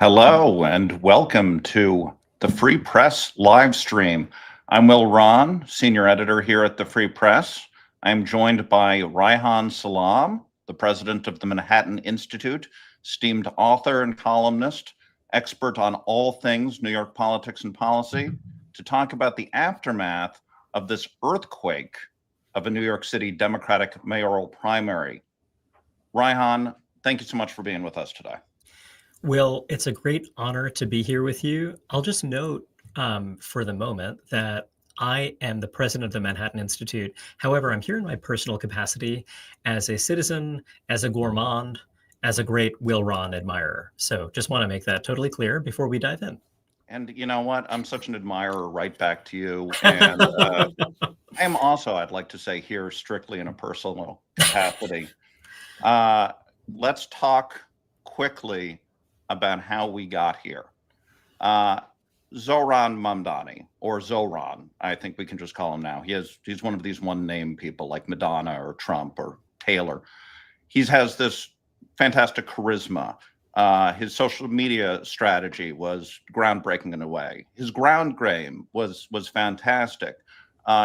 Hello and welcome to the Free Press live stream. I'm Rahn, senior editor here at the Free Press. I'm joined by Reihan Salam, the president of the Manhattan Institute, esteemed author and columnist, expert on all things New York politics and policy, to talk about the aftermath of this earthquake of a New York City Democratic mayoral primary. Reihan, thank you so much for being with us today. Will, it's a great honor to be here with you. I'll just note for the moment that I am the president of the Manhattan Institute. However, I'm here in my personal capacity as a citizen, as a gourmand, as a great Will Rahn admirer. So just want to make that totally clear before we dive in. And you know what? I'm such an admirer right back to you. And I am also, I'd like to say, here strictly in a personal capacity. Let's talk quickly about how we got here. Zohran Mamdani, or Zohran, I think we can just call him now. He's one of these one-name people like Madonna or Trump or Taylor. He has this fantastic charisma. His social media strategy was groundbreaking in a way. His ground game was fantastic.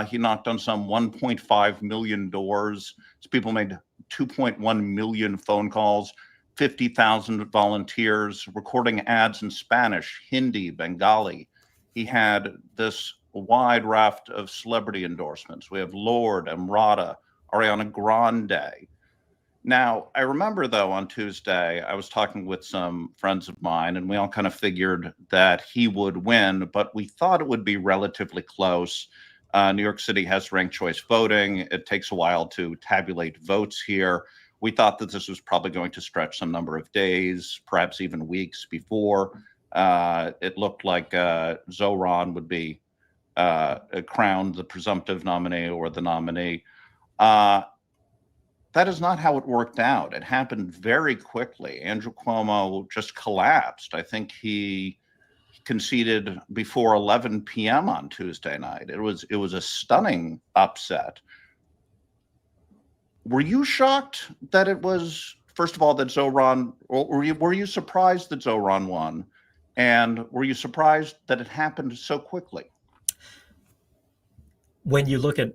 He knocked on some 1.5 million doors. His people made 2.1 million phone calls. 50,000 volunteers recording ads in Spanish, Hindi, Bengali. He had this wide raft of celebrity endorsements. We have Lorde, Emrata, Ariana Grande. Now, I remember, though, on Tuesday, I was talking with some friends of mine, and we all kind of figured that he would win, but we thought it would be relatively close. New York City has ranked choice voting. It takes a while to tabulate votes here. We thought that this was probably going to stretch some number of days, perhaps even weeks before. It looked like Zohran would be crowned the presumptive nominee or the nominee. That is not how it worked out. It happened very quickly. Andrew Cuomo just collapsed. I think he conceded before 11 p.m. on Tuesday night. It was a stunning upset. Were you shocked that it was, first of all, that Zohran, or were you surprised that Zohran won? And were you surprised that it happened so quickly? When you look at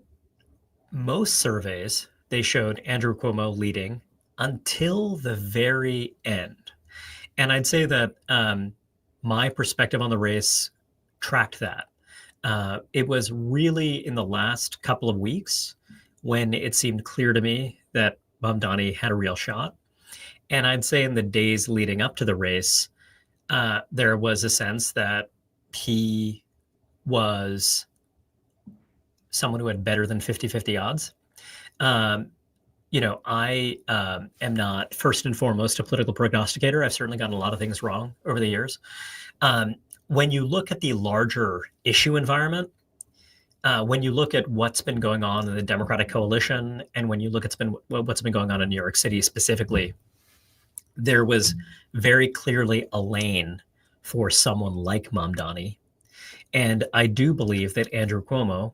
most surveys, they showed Andrew Cuomo leading until the very end. And I'd say that my perspective on the race tracked that. It was really in the last couple of weeks when it seemed clear to me that Mamdani had a real shot. And I'd say in the days leading up to the race, there was a sense that he was someone who had better than 50-50 odds. I am not first and foremost a political prognosticator. I've certainly gotten a lot of things wrong over the years. When you look at the larger issue environment, when you look at what's been going on in the Democratic coalition, and when you look at what's been going on in New York City specifically, there was very clearly a lane for someone like Mamdani. And I do believe that Andrew Cuomo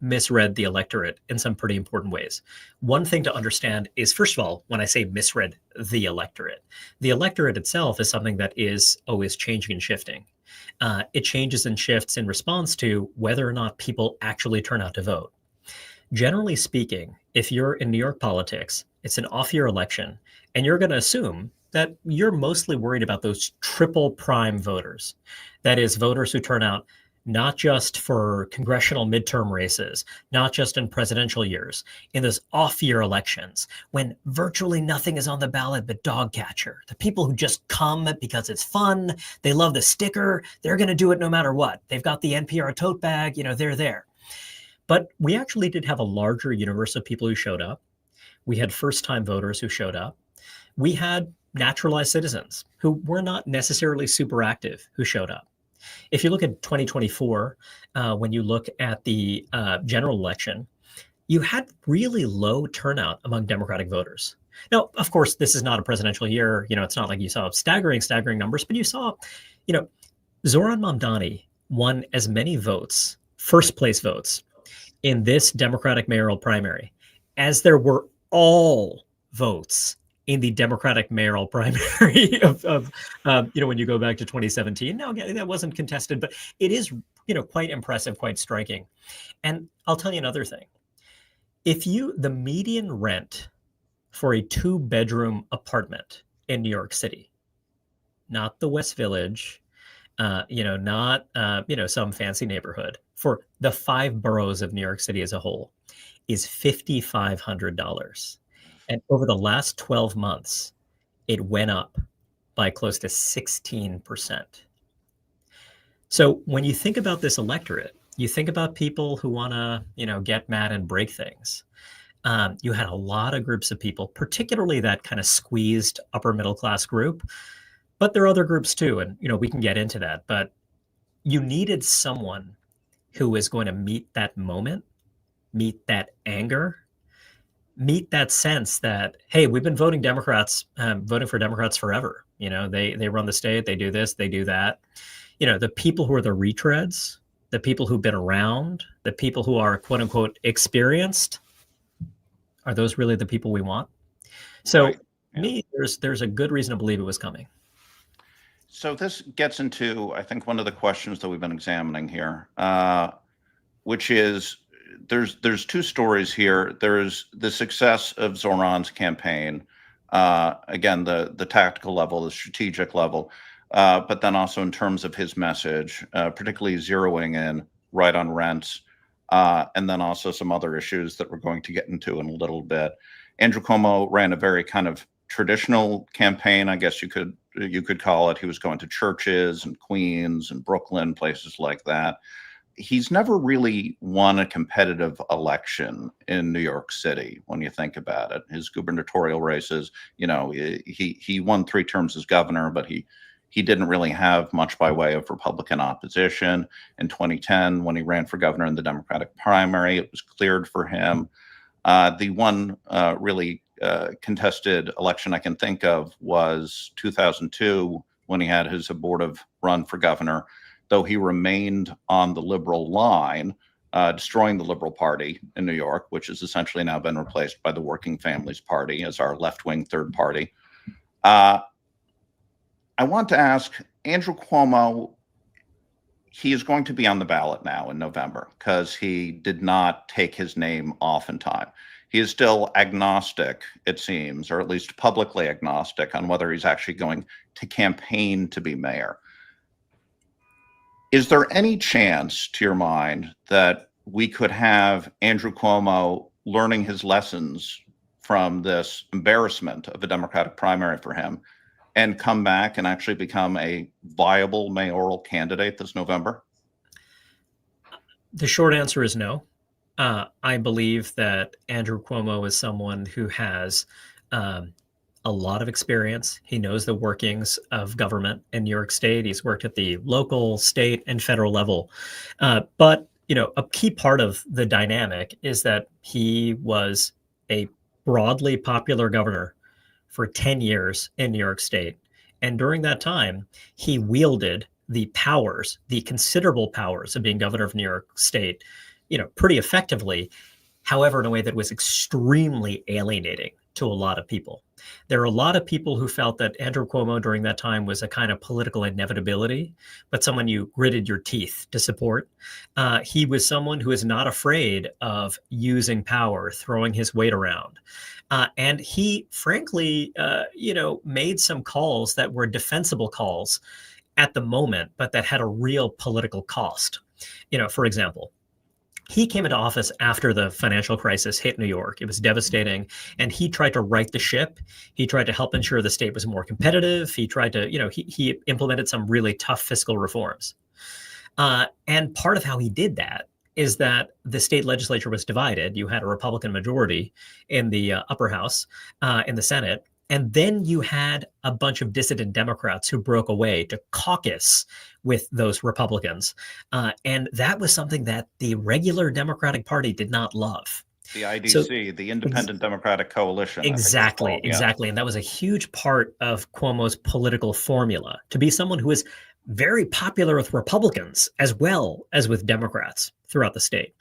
misread the electorate in some pretty important ways. One thing to understand is, first of all, when I say misread the electorate itself is something that is always changing and shifting. It changes and shifts in response to whether or not people actually turn out to vote. Generally speaking, if you're in New York politics, it's an off-year election, and you're going to assume that you're mostly worried about those triple prime voters. That is, voters who turn out not just for congressional midterm races, not just in presidential years, in those off-year elections when virtually nothing is on the ballot but dog catcher. The people who just come because it's fun, they love the sticker, they're going to do it no matter what. They've got the NPR tote bag, they're there. But we actually did have a larger universe of people who showed up. We had first-time voters who showed up. We had naturalized citizens who were not necessarily super active who showed up. If you look at 2024, when you look at the general election, you had really low turnout among Democratic voters. Now, of course, this is not a presidential year. It's not like you saw staggering numbers, but you saw, Zohran Mamdani won as many votes, first place votes, in this Democratic mayoral primary as there were all votes in the Democratic mayoral primary of when you go back to 2017. Now, again, that wasn't contested, but it is, quite impressive, quite striking. And I'll tell you another thing. The median rent for a 2-bedroom apartment in New York City, not the West Village, not, some fancy neighborhood, for the 5 boroughs of New York City as a whole, is $5,500. And over the last 12 months, it went up by close to 16%. So when you think about this electorate, you think about people who want to, get mad and break things. You had a lot of groups of people, particularly that kind of squeezed upper middle class group, but there are other groups too. And, we can get into that, but you needed someone who is going to meet that moment, meet that anger, meet that sense that, hey, we've been voting for Democrats forever. They run the state, they do this, they do that. The people who are the retreads, the people who've been around, the people who are quote unquote experienced, are those really the people we want? So Right. Yeah. me, there's a good reason to believe it was coming. So this gets into, I think, one of the questions that we've been examining here, which is there's 2 stories here. There's the success of Zohran's campaign, again, the tactical level, the strategic level, but then also in terms of his message, particularly zeroing in right on rents, and then also some other issues that we're going to get into in a little bit. Andrew Cuomo ran a very kind of traditional campaign, I guess you could call it. He was going to churches and Queens and Brooklyn, places like that. He's never really won a competitive election in New York City when you think about it. His gubernatorial races, he won 3 terms as governor, but he didn't really have much by way of Republican opposition. In 2010, when he ran for governor in the Democratic primary, it was cleared for him. The one really contested election I can think of was 2002, when he had his abortive run for governor, though he remained on the liberal line, destroying the Liberal Party in New York, which has essentially now been replaced by the Working Families Party as our left-wing third party. I want to ask Andrew Cuomo, he is going to be on the ballot now in November because he did not take his name off in time. He is still agnostic, it seems, or at least publicly agnostic on whether he's actually going to campaign to be mayor. Is there any chance, to your mind, that we could have Andrew Cuomo learning his lessons from this embarrassment of a Democratic primary for him and come back and actually become a viable mayoral candidate this November? The short answer is no. I believe that Andrew Cuomo is someone who has a lot of experience. He knows the workings of government in New York State. He's worked at the local, state, and federal level. But a key part of the dynamic is that he was a broadly popular governor for 10 years in New York State. And during that time, he wielded the powers, the considerable powers of being governor of New York State, pretty effectively, however, in a way that was extremely alienating to a lot of people. There are a lot of people who felt that Andrew Cuomo during that time was a kind of political inevitability, but someone you gritted your teeth to support. He was someone who is not afraid of using power, throwing his weight around. And he, frankly, made some calls that were defensible calls at the moment, but that had a real political cost. For example, he came into office after the financial crisis hit New York. It was devastating. And he tried to right the ship. He tried to help ensure the state was more competitive. He tried to, he implemented some really tough fiscal reforms. And part of how he did that is that the state legislature was divided. You had a Republican majority in the upper house, in the Senate. And then you had a bunch of dissident Democrats who broke away to caucus with those Republicans. And that was something that the regular Democratic Party did not love. The IDC, the Independent Democratic Coalition. Exactly. And that was a huge part of Cuomo's political formula, to be someone who is very popular with Republicans as well as with Democrats throughout the state.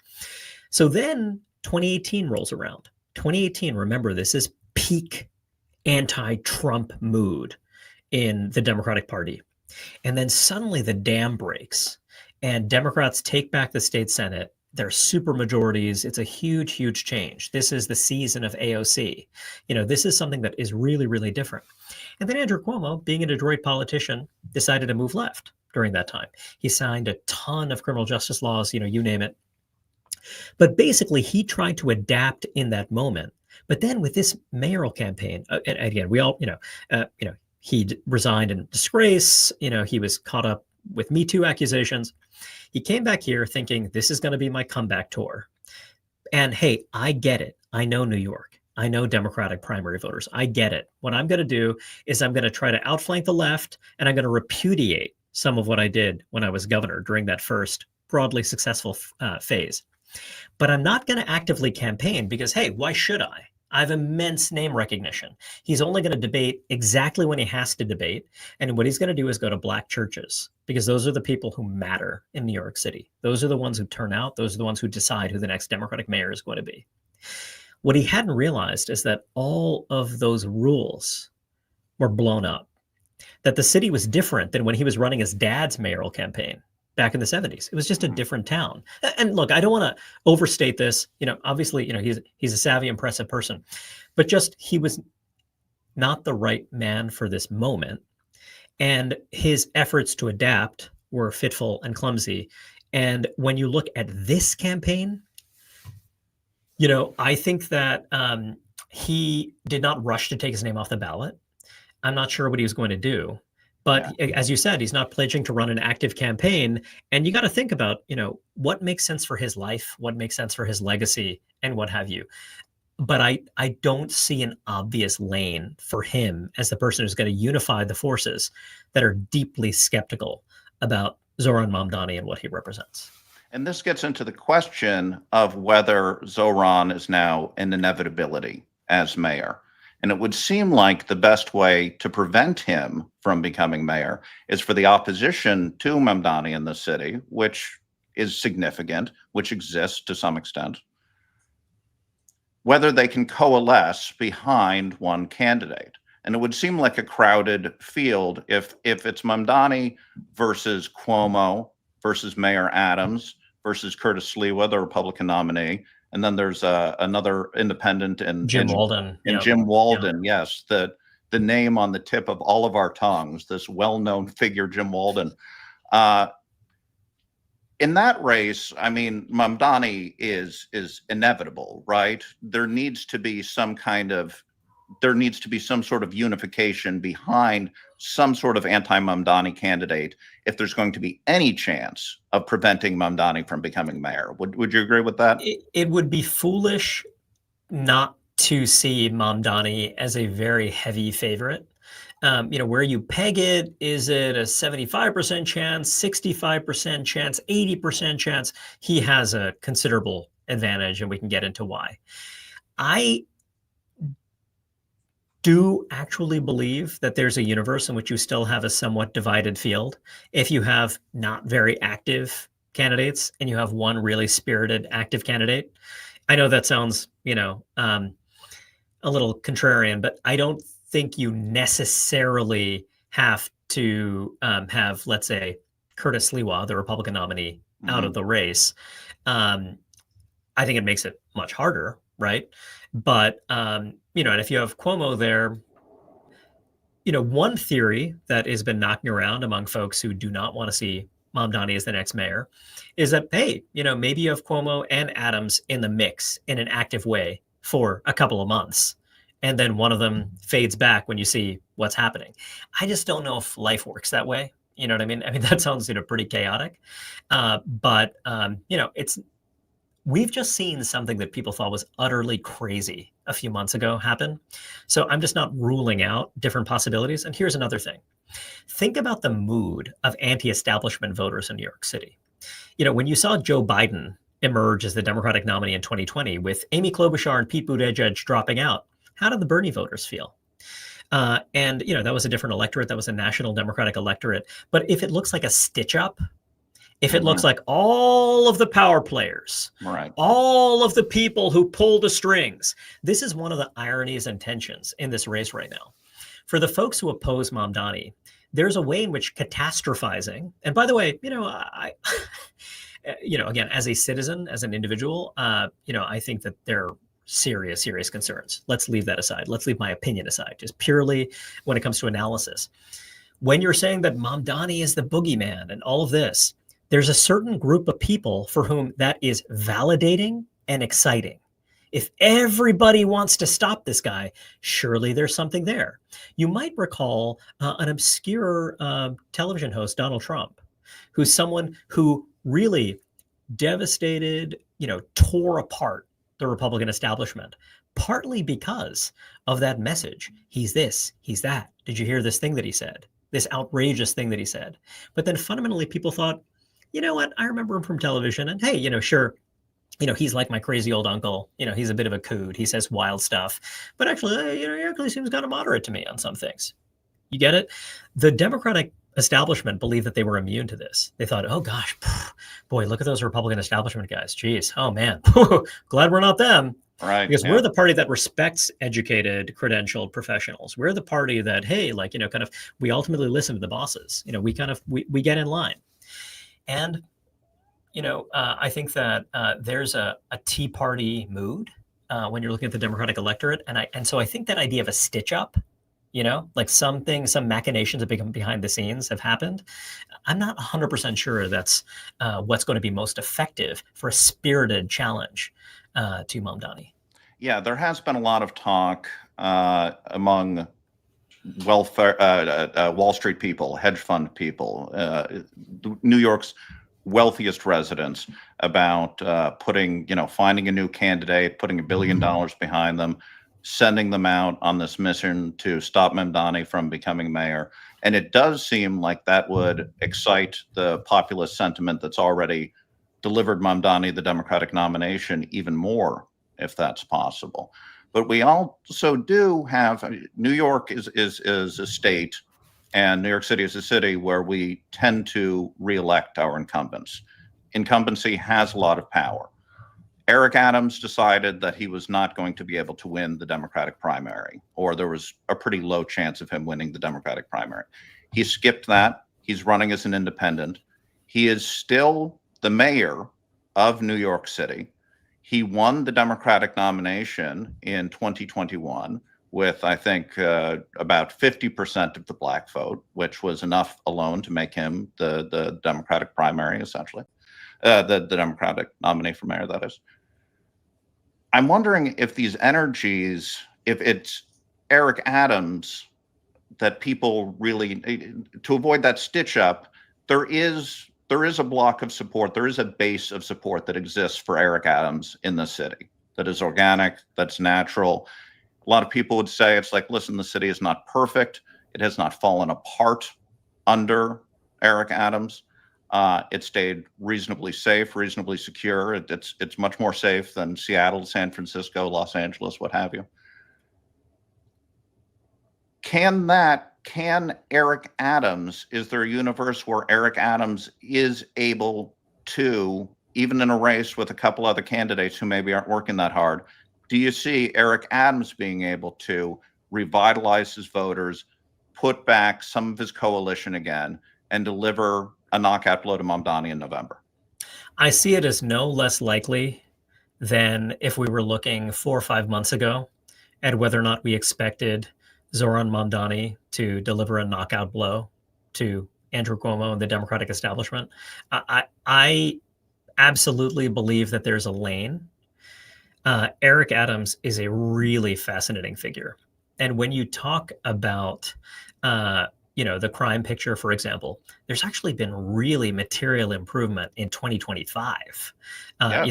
So then 2018 rolls around. 2018, remember, this is peak anti-Trump mood in the Democratic Party. And then suddenly the dam breaks and Democrats take back the state Senate. They're super majorities. It's a huge, huge change. This is the season of AOC. This is something that is really, really different. And then Andrew Cuomo, being an adroit politician, decided to move left during that time. He signed a ton of criminal justice laws, you name it. But basically, he tried to adapt in that moment. But then with this mayoral campaign, and again, we all, he resigned in disgrace. He was caught up with Me Too accusations. He came back here thinking this is going to be my comeback tour. And hey, I get it. I know New York. I know Democratic primary voters. I get it. What I'm going to do is I'm going to try to outflank the left, and I'm going to repudiate some of what I did when I was governor during that first broadly successful phase. But I'm not going to actively campaign because, hey, why should I? I have immense name recognition. He's only going to debate exactly when he has to debate. And what he's going to do is go to Black churches, because those are the people who matter in New York City. Those are the ones who turn out. Those are the ones who decide who the next Democratic mayor is going to be. What he hadn't realized is that all of those rules were blown up, that the city was different than when he was running his dad's mayoral campaign back in the 70s. It was just a different town. And look, I don't want to overstate this. Obviously, he's a savvy, impressive person, but just he was not the right man for this moment. And his efforts to adapt were fitful and clumsy. And when you look at this campaign, I think that he did not rush to take his name off the ballot. I'm not sure what he was going to do. But as you said, he's not pledging to run an active campaign. And you got to think about, what makes sense for his life, what makes sense for his legacy, and what have you. But I don't see an obvious lane for him as the person who's going to unify the forces that are deeply skeptical about Zohran Mamdani and what he represents. And this gets into the question of whether Zohran is now an inevitability as mayor. And it would seem like the best way to prevent him from becoming mayor is for the opposition to Mamdani in the city, which is significant, which exists to some extent, whether they can coalesce behind one candidate. And it would seem like a crowded field if it's Mamdani versus Cuomo versus Mayor Adams versus Curtis Sliwa, the Republican nominee. And then there's another independent and Jim Walden. Jim Walden, yes, the name on the tip of all of our tongues, this well-known figure, Jim Walden. In that race, I mean, Mamdani is inevitable, right? There needs to be some sort of unification behind some sort of anti-Mamdani candidate if there's going to be any chance of preventing Mamdani from becoming mayor. Would you agree with that? It would be foolish not to see Mamdani as a very heavy favorite. Where you peg it, is it a 75% chance, 65% chance, 80% chance? He has a considerable advantage, and we can get into why. I do actually believe that there's a universe in which you still have a somewhat divided field. If you have not very active candidates and you have one really spirited active candidate. I know that sounds, a little contrarian, but I don't think you necessarily have to have, let's say, Curtis Sliwa, the Republican nominee, out of the race. I think it makes it much harder, right? But, and if you have Cuomo there, one theory that has been knocking around among folks who do not want to see Mamdani as the next mayor is that, hey, maybe you have Cuomo and Adams in the mix in an active way for a couple of months. And then one of them fades back when you see what's happening. I just don't know if life works that way. You know what I mean? I mean, that sounds, pretty chaotic. But we've just seen something that people thought was utterly crazy a few months ago happen. So I'm just not ruling out different possibilities. And here's another thing. Think about the mood of anti-establishment voters in New York City. When you saw Joe Biden emerge as the Democratic nominee in 2020 with Amy Klobuchar and Pete Buttigieg dropping out, how did the Bernie voters feel? And that was a different electorate. That was a national Democratic electorate. But if it looks like a stitch up If it looks like all of the power players, Right. all of the people who pull the strings, this is one of the ironies and tensions in this race right now. For the folks who oppose Mamdani, there's a way in which catastrophizing, and by the way, again, as a citizen, as an individual, I think that there are serious concerns. Let's leave that aside. Let's leave my opinion aside, just purely when it comes to analysis. When you're saying that Mamdani is the boogeyman and all of this, there's a certain group of people for whom that is validating and exciting. If everybody wants to stop this guy, surely there's something there. You might recall an obscure television host, Donald Trump, who's someone who really devastated, tore apart the Republican establishment, partly because of that message. He's this, he's that. Did you hear this thing that he said? This outrageous thing that he said. But then fundamentally people thought, you know what? I remember him from television, and hey, sure, he's like my crazy old uncle. He's a bit of a coot. He says wild stuff, but actually, he actually seems kind of moderate to me on some things. You get it? The Democratic establishment believed that they were immune to this. They thought, oh gosh, boy, look at those Republican establishment guys. Geez, oh man, glad we're not them. Right. Because we're the party that respects educated, credentialed professionals. We're the party that, hey, we ultimately listen to the bosses. We get in line. And, I think that there's a Tea Party mood when you're looking at the Democratic electorate. And so I think that idea of a stitch up, some machinations that become behind the scenes have happened. I'm not 100% sure that's what's going to be most effective for a spirited challenge to Mamdani. Yeah, there has been a lot of talk among Wall Street people, hedge fund people, New York's wealthiest residents about finding a new candidate, putting $1 billion behind them, sending them out on this mission to stop Mamdani from becoming mayor. And it does seem like that would excite the populist sentiment that's already delivered Mamdani the Democratic nomination even more, if that's possible. But we also do have, New York is a state, and New York City is a city where we tend to reelect our incumbents. Incumbency has a lot of power. Eric Adams decided that he was not going to be able to win the Democratic primary, or there was a pretty low chance of him winning the Democratic primary. He skipped that. He's running as an independent. He is still the mayor of New York City. He won the Democratic nomination in 2021 with, I think, about 50% of the black vote, which was enough alone to make him the Democratic primary, essentially. The Democratic nominee for mayor, that is. I'm wondering if these energies, if it's Eric Adams that people really, to avoid that stitch up, there is a block of support, there is a base of support that exists for Eric Adams in the city that is organic, that's natural. A lot of people would say it's like, listen, the city is not perfect. It has not fallen apart under Eric Adams. It stayed reasonably safe, reasonably secure. It's much more safe than Seattle, San Francisco, Los Angeles, what have you. Can Eric Adams, is there a universe where Eric Adams is able to, even in a race with a couple other candidates who maybe aren't working that hard, do you see Eric Adams being able to revitalize his voters, put back some of his coalition again, and deliver a knockout blow to Mamdani in November? I see it as no less likely than if we were looking 4 or 5 months ago at whether or not we expected Zohran Mamdani to deliver a knockout blow to Andrew Cuomo and the Democratic establishment. I absolutely believe that there's a lane. Eric Adams is a really fascinating figure. And when you talk about the crime picture, for example, there's actually been really material improvement in 2025.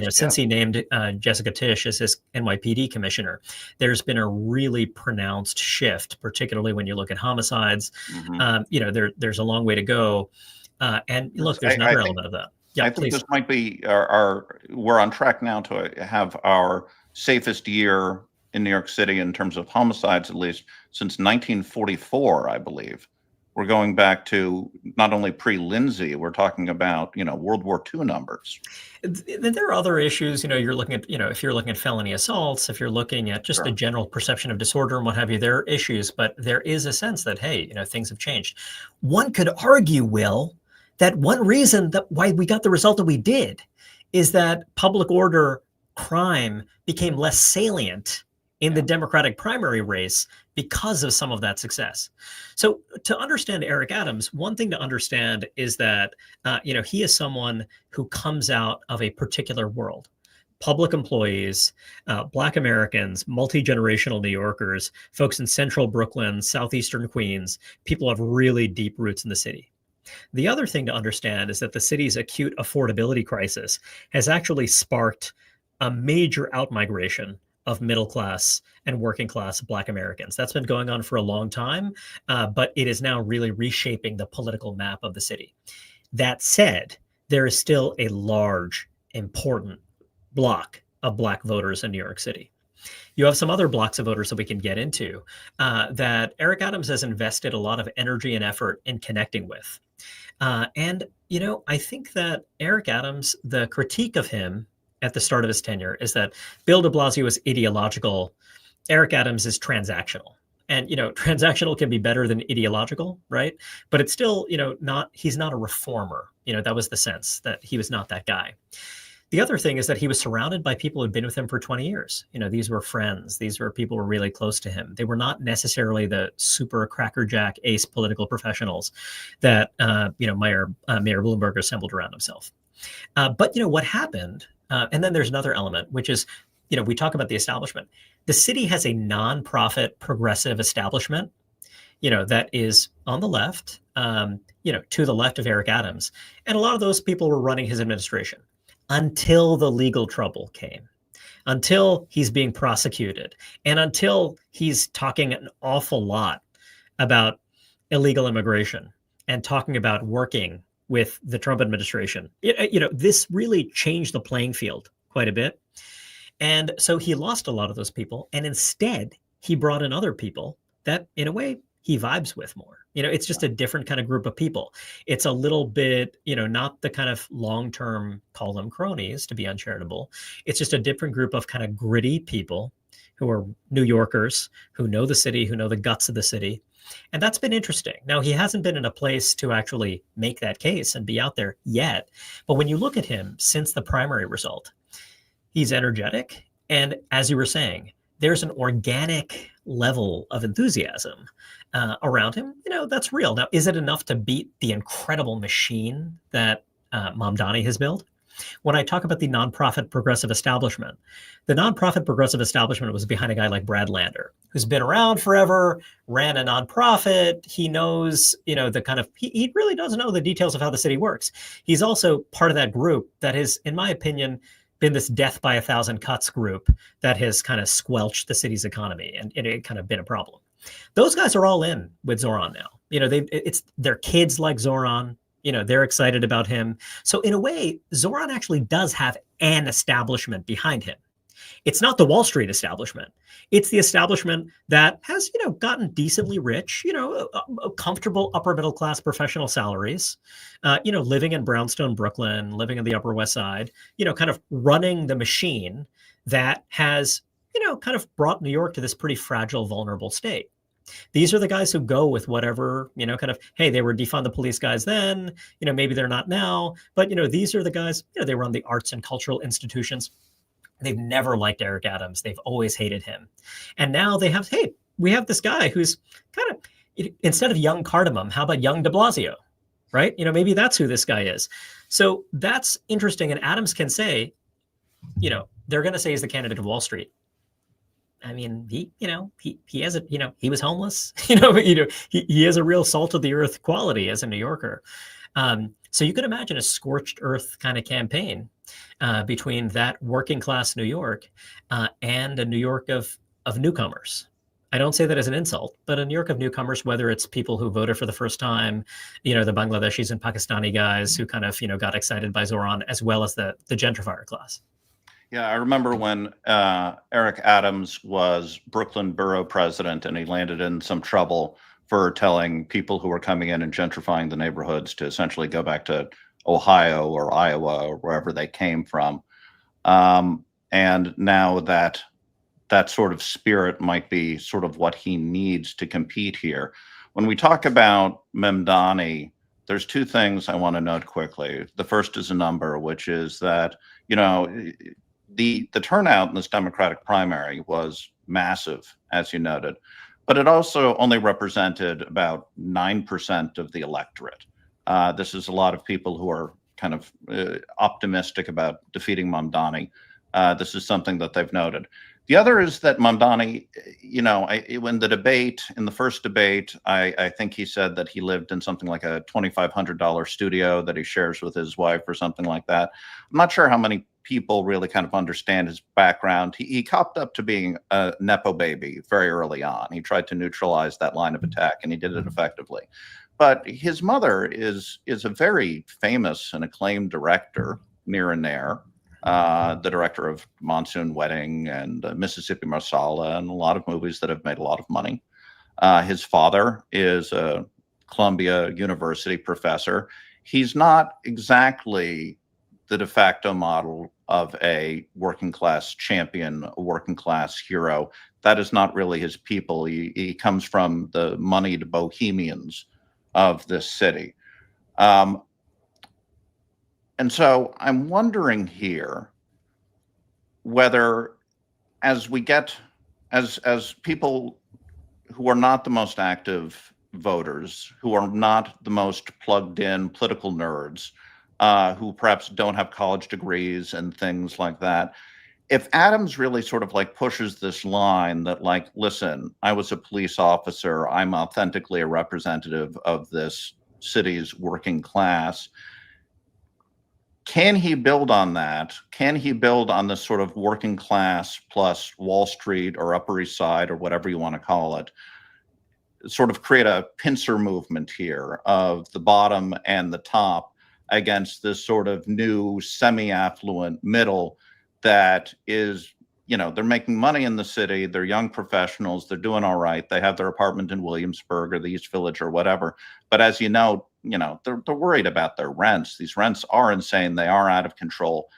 Since he named Jessica Tisch as his NYPD commissioner, there's been a really pronounced shift, particularly when you look at homicides. Mm-hmm. There's a long way to go. And look, there's another element of that. Yeah, I think this might be we're on track now to have our safest year in New York City in terms of homicides, at least since 1944, I believe. We're going back to not only pre-Lindsay, we're talking about, World War II numbers. There are other issues, you're looking at, if you're looking at felony assaults, if you're looking at just Sure. a general perception of disorder and what have you, there are issues, but there is a sense that, hey, things have changed. One could argue, Will, that one reason that why we got the result that we did is that public order crime became less salient in the Democratic primary race because of some of that success. So to understand Eric Adams, one thing to understand is that, he is someone who comes out of a particular world. Public employees, Black Americans, multi-generational New Yorkers, folks in central Brooklyn, southeastern Queens, people have really deep roots in the city. The other thing to understand is that the city's acute affordability crisis has actually sparked a major outmigration of middle class and working class Black Americans. That's been going on for a long time, but it is now really reshaping the political map of the city. That said, there is still a large, important block of Black voters in New York City. You have some other blocks of voters that we can get into that Eric Adams has invested a lot of energy and effort in connecting with. And I think that Eric Adams, the critique of him at the start of his tenure is that Bill de Blasio is ideological. Eric Adams is transactional. And, transactional can be better than ideological, right? But it's still, he's not a reformer. That was the sense that he was not that guy. The other thing is that he was surrounded by people who'd been with him for 20 years. These were friends. These were people who were really close to him. They were not necessarily the super crackerjack ace political professionals that, Mayor Bloomberg assembled around himself. But, what happened, and then there's another element, which is, we talk about the establishment. The city has a nonprofit progressive establishment, that is on the left, to the left of Eric Adams. And a lot of those people were running his administration until the legal trouble came, until he's being prosecuted, and until he's talking an awful lot about illegal immigration and talking about working with the Trump administration. This really changed the playing field quite a bit. And so he lost a lot of those people. And instead, he brought in other people that, in a way, he vibes with more. It's just a different kind of group of people. It's a little bit, not the kind of long-term, call them cronies to be uncharitable. It's just a different group of kind of gritty people who are New Yorkers, who know the city, who know the guts of the city. And that's been interesting. Now, he hasn't been in a place to actually make that case and be out there yet. But when you look at him since the primary result, he's energetic. And as you were saying, there's an organic level of enthusiasm around him. That's real. Now, is it enough to beat the incredible machine that Mamdani has built? When I talk about the nonprofit progressive establishment, the nonprofit progressive establishment was behind a guy like Brad Lander, who's been around forever, ran a nonprofit. He knows, he really does know the details of how the city works. He's also part of that group that has, in my opinion, been this death by 1,000 cuts group that has kind of squelched the city's economy, and it kind of been a problem. Those guys are all in with Zohran now. Their kids like Zohran. They're excited about him. So in a way, Zohran actually does have an establishment behind him. It's not the Wall Street establishment. It's the establishment that has, gotten decently rich, comfortable upper middle class professional salaries, living in brownstone, Brooklyn, living on the Upper West Side, kind of running the machine that has, kind of brought New York to this pretty fragile, vulnerable state. These are the guys who go with whatever, kind of, hey, they were defund the police guys then, maybe they're not now, but, these are the guys, they run the arts and cultural institutions. They've never liked Eric Adams. They've always hated him. And now they have, hey, we have this guy who's kind of, instead of young Cardamom, how about young de Blasio, right? Maybe that's who this guy is. So that's interesting. And Adams can say, they're going to say he's the candidate of Wall Street. I mean, he has a, he was homeless, he has a real salt of the earth quality as a New Yorker. So you could imagine a scorched earth kind of campaign between that working class New York and a New York of newcomers. I don't say that as an insult, but a New York of newcomers, whether it's people who voted for the first time, the Bangladeshis and Pakistani guys who kind of, got excited by Zohran, as well as the gentrifier class. Yeah, I remember when Eric Adams was Brooklyn borough president and he landed in some trouble for telling people who were coming in and gentrifying the neighborhoods to essentially go back to Ohio or Iowa or wherever they came from. And now that sort of spirit might be sort of what he needs to compete here. When we talk about Mamdani, there's two things I want to note quickly. The first is a number, which is that, the turnout in this Democratic primary was massive, as you noted, but it also only represented about 9% of the electorate. This is a lot of people who are kind of optimistic about defeating Mamdani. This is something that they've noted. The other is that Mamdani, in the first debate, I think he said that he lived in something like a $2,500 studio that he shares with his wife or something like that. I'm not sure how many people really kind of understand his background. He copped up to being a Nepo baby very early on. He tried to neutralize that line of attack, and he did it effectively. But his mother is a very famous and acclaimed director, near and there. The director of Monsoon Wedding and Mississippi Marsala and a lot of movies that have made a lot of money. His father is a Columbia University professor. He's not exactly the de facto model of a working class champion, a working class hero. That is not really his people. He comes from the moneyed bohemians of this city. And so I'm wondering here whether, as people who are not the most active voters, who are not the most plugged in political nerds, who perhaps don't have college degrees and things like that, if Adams really sort of like pushes this line that, like, listen, I was a police officer, I'm authentically a representative of this city's working class, can he build on that? Can he build on this sort of working class plus Wall Street or Upper East Side or whatever you want to call it, sort of create a pincer movement here of the bottom and the top against this sort of new semi-affluent middle that is, they're making money in the city, they're young professionals, they're doing all right, they have their apartment in Williamsburg or the East Village or whatever. But as they're worried about their rents. These rents are insane. They are out of control.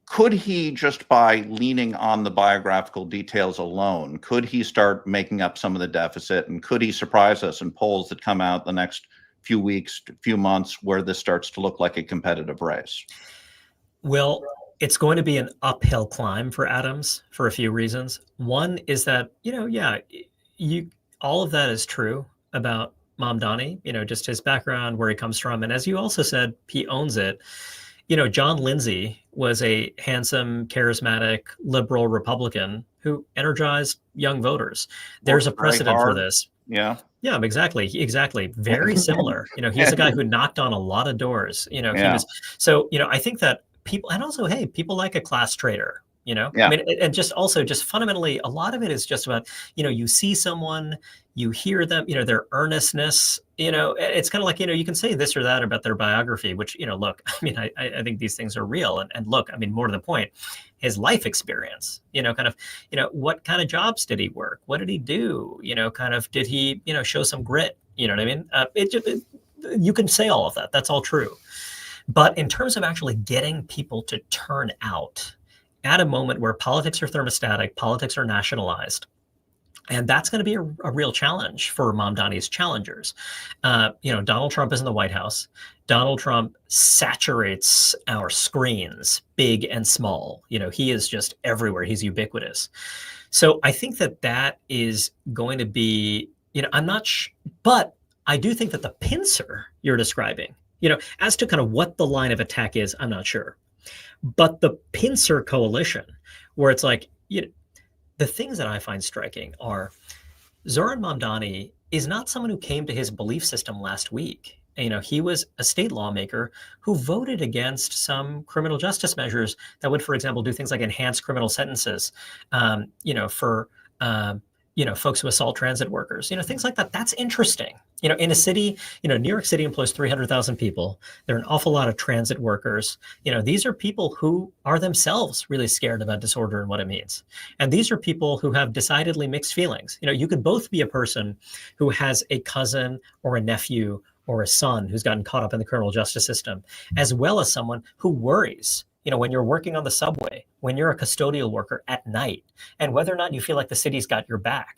Could he, just by leaning on the biographical details alone, could he start making up some of the deficit? And could he surprise us in polls that come out the next few weeks, few months, where this starts to look like a competitive race? Well, it's going to be an uphill climb for Adams for a few reasons. One is that, all of that is true about Mamdani, just his background, where he comes from. And as you also said, he owns it. John Lindsay was a handsome, charismatic, liberal Republican who energized young voters. There's a precedent for this. Yeah. Yeah, exactly. Very similar. He's a guy who knocked on a lot of doors. He was, so, I think that people, and also, hey, people like a class traitor. I mean, and just fundamentally, a lot of it is just about, you see someone, you hear them, their earnestness, it's kind of like, you can say this or that about their biography, which, look, I mean, I think these things are real. And look, I mean, more to the point, his life experience, what kind of jobs did he work? What did he do? Did he, show some grit? You know what I mean? You can say all of that. That's all true. But in terms of actually getting people to turn out, at a moment where politics are thermostatic, politics are nationalized. And that's going to be a real challenge for Mamdani's challengers. Donald Trump is in the White House. Donald Trump saturates our screens, big and small. He is just everywhere. He's ubiquitous. So I think that is going to be, I'm not, but I do think that the pincer you're describing, as to kind of what the line of attack is, I'm not sure. But the pincer coalition, where it's like, the things that I find striking are Zohran Mamdani is not someone who came to his belief system last week. He was a state lawmaker who voted against some criminal justice measures that would, for example, do things like enhance criminal sentences, for folks who assault transit workers, things like that. That's interesting. In a city, New York City employs 300,000 people. There are an awful lot of transit workers. These are people who are themselves really scared about disorder and what it means. And these are people who have decidedly mixed feelings. You could both be a person who has a cousin or a nephew or a son who's gotten caught up in the criminal justice system, as well as someone who worries, when you're working on the subway, when you're a custodial worker at night, and whether or not you feel like the city's got your back.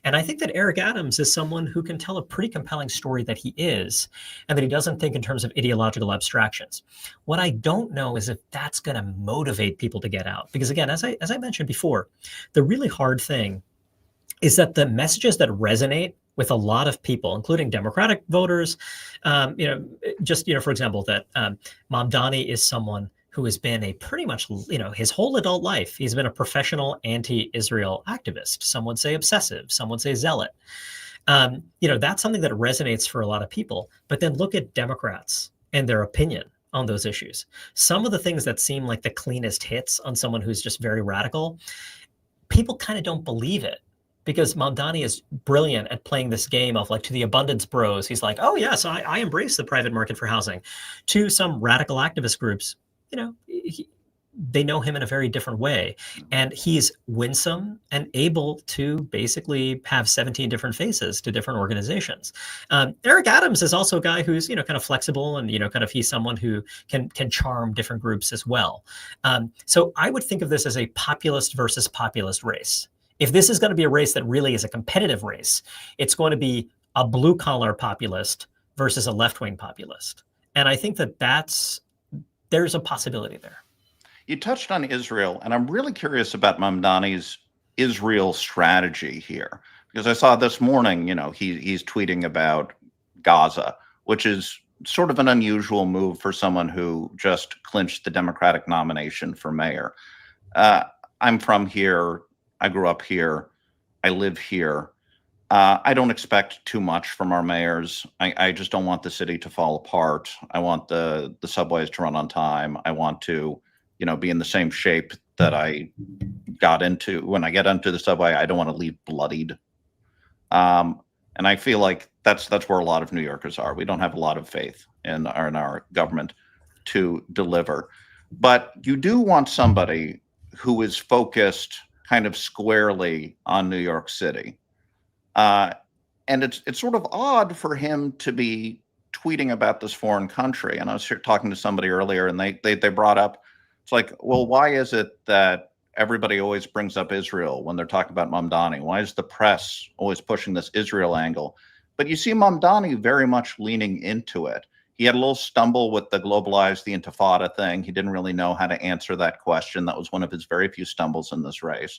And I think that Eric Adams is someone who can tell a pretty compelling story that he is, and that he doesn't think in terms of ideological abstractions. What I don't know is if that's going to motivate people to get out. Because again, as I mentioned before, the really hard thing is that the messages that resonate with a lot of people, including Democratic voters, for example, that Mamdani is someone who has been a pretty much, his whole adult life, he's been a professional anti-Israel activist. Some would say obsessive, some would say zealot. That's something that resonates for a lot of people. But then look at Democrats and their opinion on those issues. Some of the things that seem like the cleanest hits on someone who's just very radical, people kind of don't believe it. Because Mamdani is brilliant at playing this game of to the abundance bros. He's like, oh yes, I embrace the private market for housing. To some radical activist groups, they know him in a very different way. And he's winsome and able to basically have 17 different faces to different organizations. Eric Adams is also a guy who's, kind of flexible and, he's someone who can charm different groups as well. So I would think of this as a populist versus populist race. If this is going to be a race that really is a competitive race, it's going to be a blue collar populist versus a left-wing populist. And I think that there's a possibility there. You touched on Israel, and I'm really curious about Mamdani's Israel strategy here, because I saw this morning, he's tweeting about Gaza, which is sort of an unusual move for someone who just clinched the Democratic nomination for mayor. I'm from here. I grew up here. I live here. I don't expect too much from our mayors. I just don't want the city to fall apart. I want the subways to run on time. I want to, be in the same shape that I got into when I get into the subway. I don't want to leave bloodied. And I feel like that's where a lot of New Yorkers are. We don't have a lot of faith in our government to deliver. But you do want somebody who is focused kind of squarely on New York City. And it's sort of odd for him to be tweeting about this foreign country. And I was talking to somebody earlier, and they brought up, it's like, well, why is it that everybody always brings up Israel when they're talking about Mamdani? Why is the press always pushing this Israel angle? But you see Mamdani very much leaning into it. He had a little stumble with the globalize the intifada thing. He didn't really know how to answer that question. That was one of his very few stumbles in this race.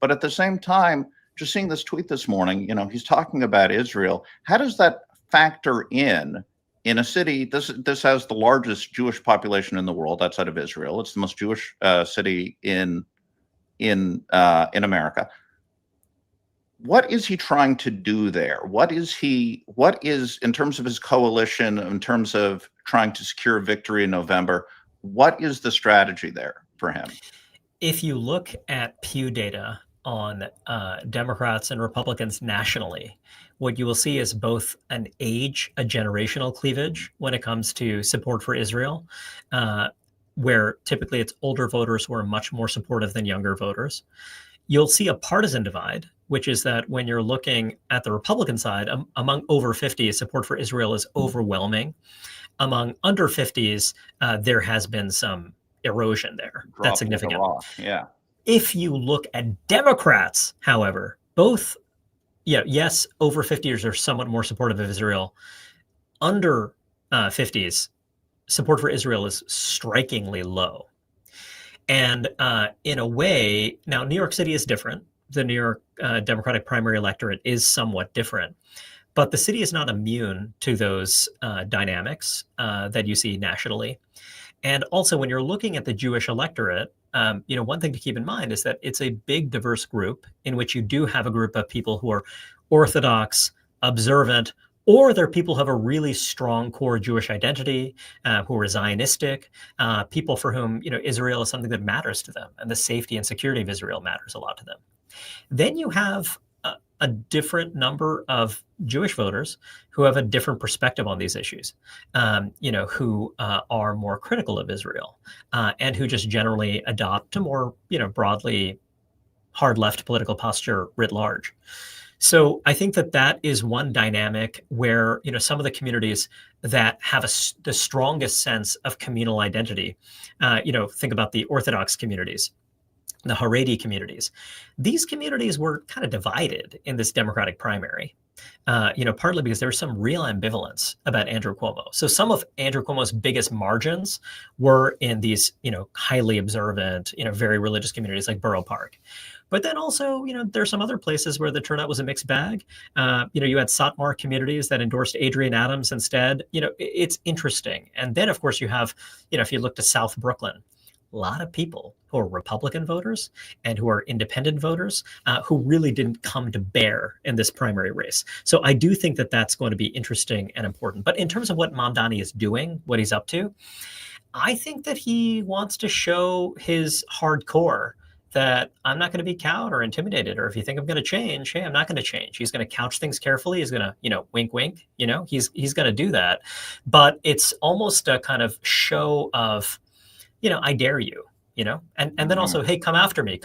But at the same time, just seeing this tweet this morning, he's talking about Israel. How does that factor in a city? This has the largest Jewish population in the world outside of Israel. It's the most Jewish city in America. What is he trying to do there? What is in terms of his coalition, in terms of trying to secure victory in November, what is the strategy there for him? If you look at Pew data on Democrats and Republicans nationally, what you will see is both a generational cleavage when it comes to support for Israel, where typically it's older voters who are much more supportive than younger voters. You'll see a partisan divide, which is that when you're looking at the Republican side, among over 50s, support for Israel is overwhelming. Among under 50s, there has been some erosion there. That's significant. Yeah. If you look at Democrats, however, both, yes, over 50s are somewhat more supportive of Israel. Under 50s, support for Israel is strikingly low. And in a way, now New York City is different. The New York Democratic primary electorate is somewhat different. But the city is not immune to those dynamics that you see nationally. And also, when you're looking at the Jewish electorate, one thing to keep in mind is that it's a big, diverse group in which you do have a group of people who are Orthodox, observant, or they're people who have a really strong core Jewish identity, who are Zionistic, people for whom Israel is something that matters to them, and the safety and security of Israel matters a lot to them. Then you have a different number of Jewish voters who have a different perspective on these issues, who are more critical of Israel and who just generally adopt a more, broadly hard left political posture writ large. So I think that is one dynamic where, some of the communities that have the strongest sense of communal identity, think about the Orthodox communities, the Haredi communities. These communities were kind of divided in this Democratic primary, partly because there was some real ambivalence about Andrew Cuomo. So some of Andrew Cuomo's biggest margins were in these, highly observant, very religious communities like Borough Park. But then also, there's some other places where the turnout was a mixed bag. You had Satmar communities that endorsed Adrian Adams instead. It's interesting. And then, of course, you have, if you look to South Brooklyn, a lot of people who are Republican voters and who are independent voters who really didn't come to bear in this primary race. So I do think that that's going to be interesting and important. But in terms of what Mamdani is doing, what he's up to, I think that he wants to show his hardcore that I'm not going to be cowed or intimidated, or if you think I'm going to change, hey, I'm not going to change. He's going to couch things carefully. He's going to, wink, wink, he's going to do that. But it's almost a kind of show of, I dare you, and then also, hey, come after me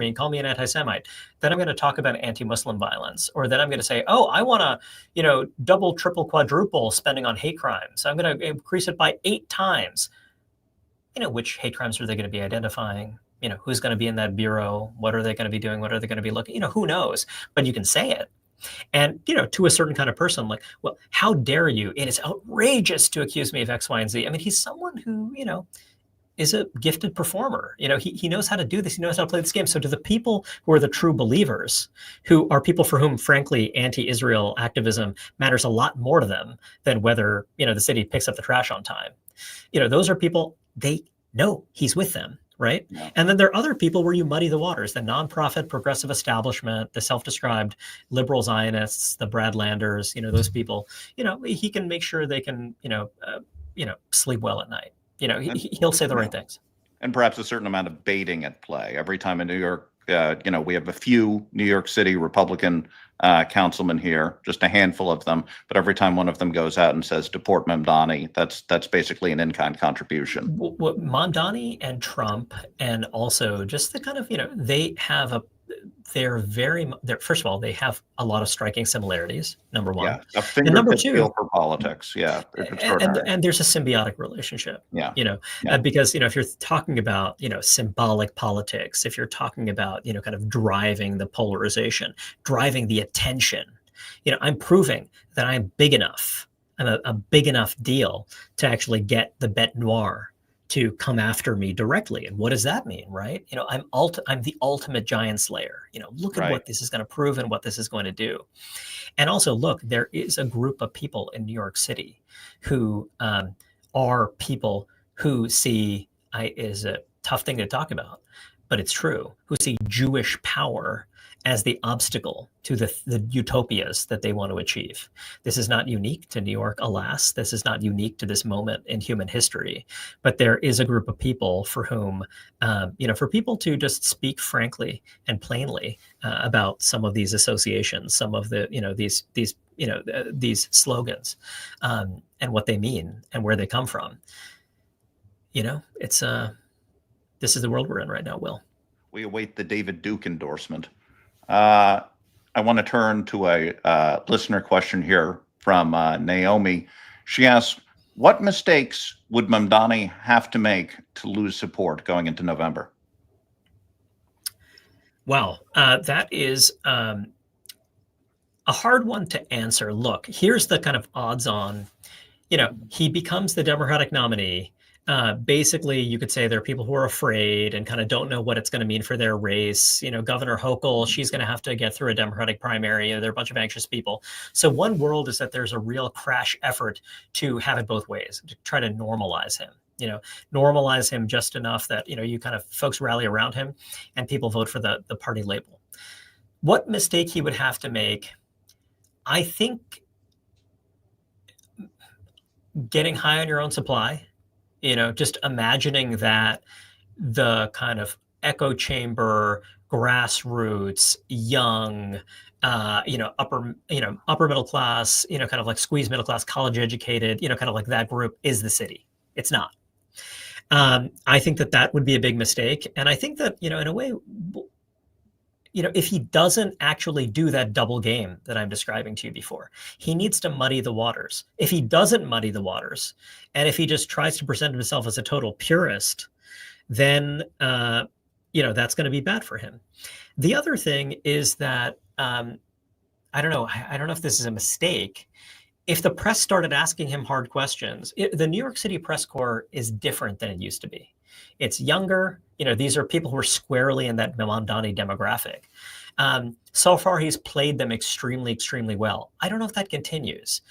and call me an anti-Semite. Then I'm going to talk about anti-Muslim violence, or then I'm going to say, oh, I want to, double, triple, quadruple spending on hate crimes. I'm going to increase it by 8 times. Which hate crimes are they going to be identifying? Who's going to be in that bureau? What are they going to be doing? What are they going to be looking? Who knows? But you can say it. And, to a certain kind of person, like, well, how dare you? It is outrageous to accuse me of X, Y, and Z. I mean, he's someone who, is a gifted performer. He knows how to do this. He knows how to play this game. So to the people who are the true believers, who are people for whom, frankly, anti-Israel activism matters a lot more to them than whether, the city picks up the trash on time. Those are people, they know he's with them, right? Yeah. And then there are other people where you muddy the waters, the nonprofit progressive establishment, the self-described liberal Zionists, the Brad Landers, those people, he can make sure they can, sleep well at night. He'll say the right things. And perhaps a certain amount of baiting at play. Every time in New York, we have a few New York City Republican councilmen here, just a handful of them. But every time one of them goes out and says, deport Mamdani, that's basically an in-kind contribution. What Mamdani and Trump, and also just the kind of, they have first of all, they have a lot of striking similarities, number one. Yeah, a fingertip feel for politics. Yeah. And there's a symbiotic relationship. Yeah. Because, if you're talking about, symbolic politics, if you're talking about, kind of driving the polarization, driving the attention, I'm proving that I'm big enough. I'm a big enough deal to actually get the bête noire to come after me directly. And what does that mean, right? I'm the ultimate giant slayer. Look at what this is going to prove and what this is going to do. And also, look, there is a group of people in New York City who are people who see, is a tough thing to talk about, but it's true, who see Jewish power as the obstacle to the utopias that they want to achieve. This is not unique to New York, alas. This is not unique to this moment in human history. But there is a group of people for whom, for people to just speak frankly and plainly about some of these associations, some of the, these slogans, and what they mean and where they come from. It's this is the world we're in right now, Will. We await the David Duke endorsement. I want to turn to a listener question here from Naomi. She asks, what mistakes would Mamdani have to make to lose support going into November? Wow, that is a hard one to answer. Look, here's the kind of odds on, he becomes the Democratic nominee. Basically, you could say there are people who are afraid and kind of don't know what it's going to mean for their race. Governor Hochul, she's going to have to get through a Democratic primary. There are a bunch of anxious people. So one world is that there's a real crash effort to have it both ways, to try to normalize him. Normalize him just enough that, you kind of folks rally around him and people vote for the party label. What mistake he would have to make, I think, getting high on your own supply. Just imagining that the kind of echo chamber grassroots, young, upper middle class, kind of like squeeze middle class, college educated, kind of like that group is the city. It's not. I think that would be a big mistake. And I think that, in a way, if he doesn't actually do that double game that I'm describing to you before, he needs to muddy the waters. If he doesn't muddy the waters, and if he just tries to present himself as a total purist, then, that's going to be bad for him. The other thing is that, I don't know if this is a mistake. If the press started asking him hard questions, the New York City press corps is different than it used to be. It's younger. These are people who are squarely in that Mamdani demographic. So far, he's played them extremely, extremely well. I don't know if that continues.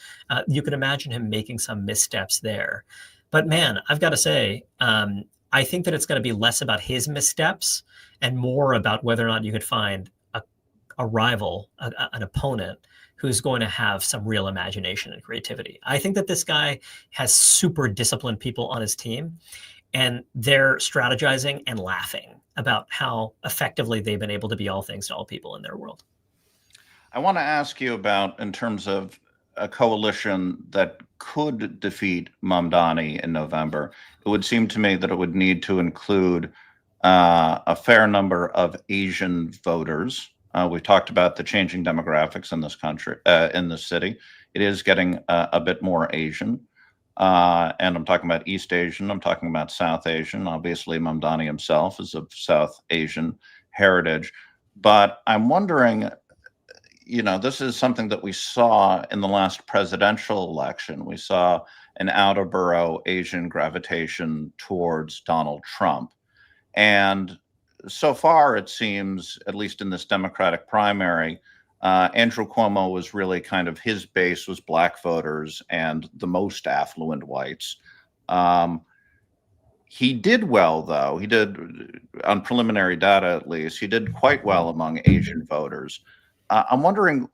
You can imagine him making some missteps there. But man, I've got to say, I think that it's going to be less about his missteps and more about whether or not you could find a rival, an opponent who's going to have some real imagination and creativity. I think that this guy has super disciplined people on his team, and they're strategizing and laughing about how effectively they've been able to be all things to all people in their world. I want to ask you about, in terms of a coalition that could defeat Mamdani in November, it would seem to me that it would need to include a fair number of Asian voters. We've talked about the changing demographics in this country, in this city. It is getting a bit more Asian. And I'm talking about East Asian. I'm talking about South Asian. Obviously, Mamdani himself is of South Asian heritage. But I'm wondering, this is something that we saw in the last presidential election. We saw an out-of-borough Asian gravitation towards Donald Trump. And so far, it seems, at least in this Democratic primary, Andrew Cuomo was really kind of, his base was black voters and the most affluent whites. He did well, though. He did, on preliminary data at least, he did quite well among Asian voters. I'm wondering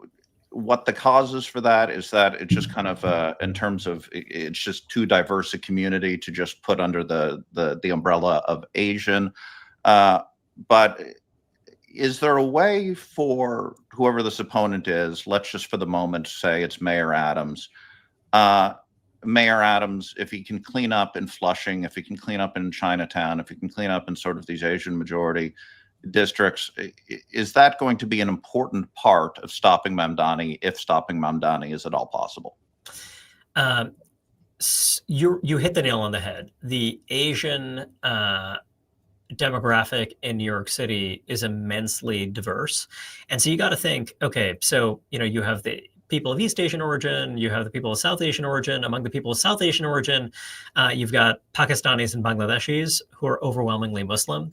what the cause is for that. Is that it's just kind of, in terms of, it's just too diverse a community to just put under the umbrella of Asian? But is there a way for whoever this opponent is, let's just for the moment say it's Mayor Adams. Mayor Adams, if he can clean up in Flushing, if he can clean up in Chinatown, if he can clean up in sort of these Asian majority districts, is that going to be an important part of stopping Mamdani, if stopping Mamdani is at all possible? You hit the nail on the head. The Asian demographic in New York City is immensely diverse. And so you got to think, okay, so, you have the people of East Asian origin, you have the people of South Asian origin. Among the people of South Asian origin, you've got Pakistanis and Bangladeshis who are overwhelmingly Muslim.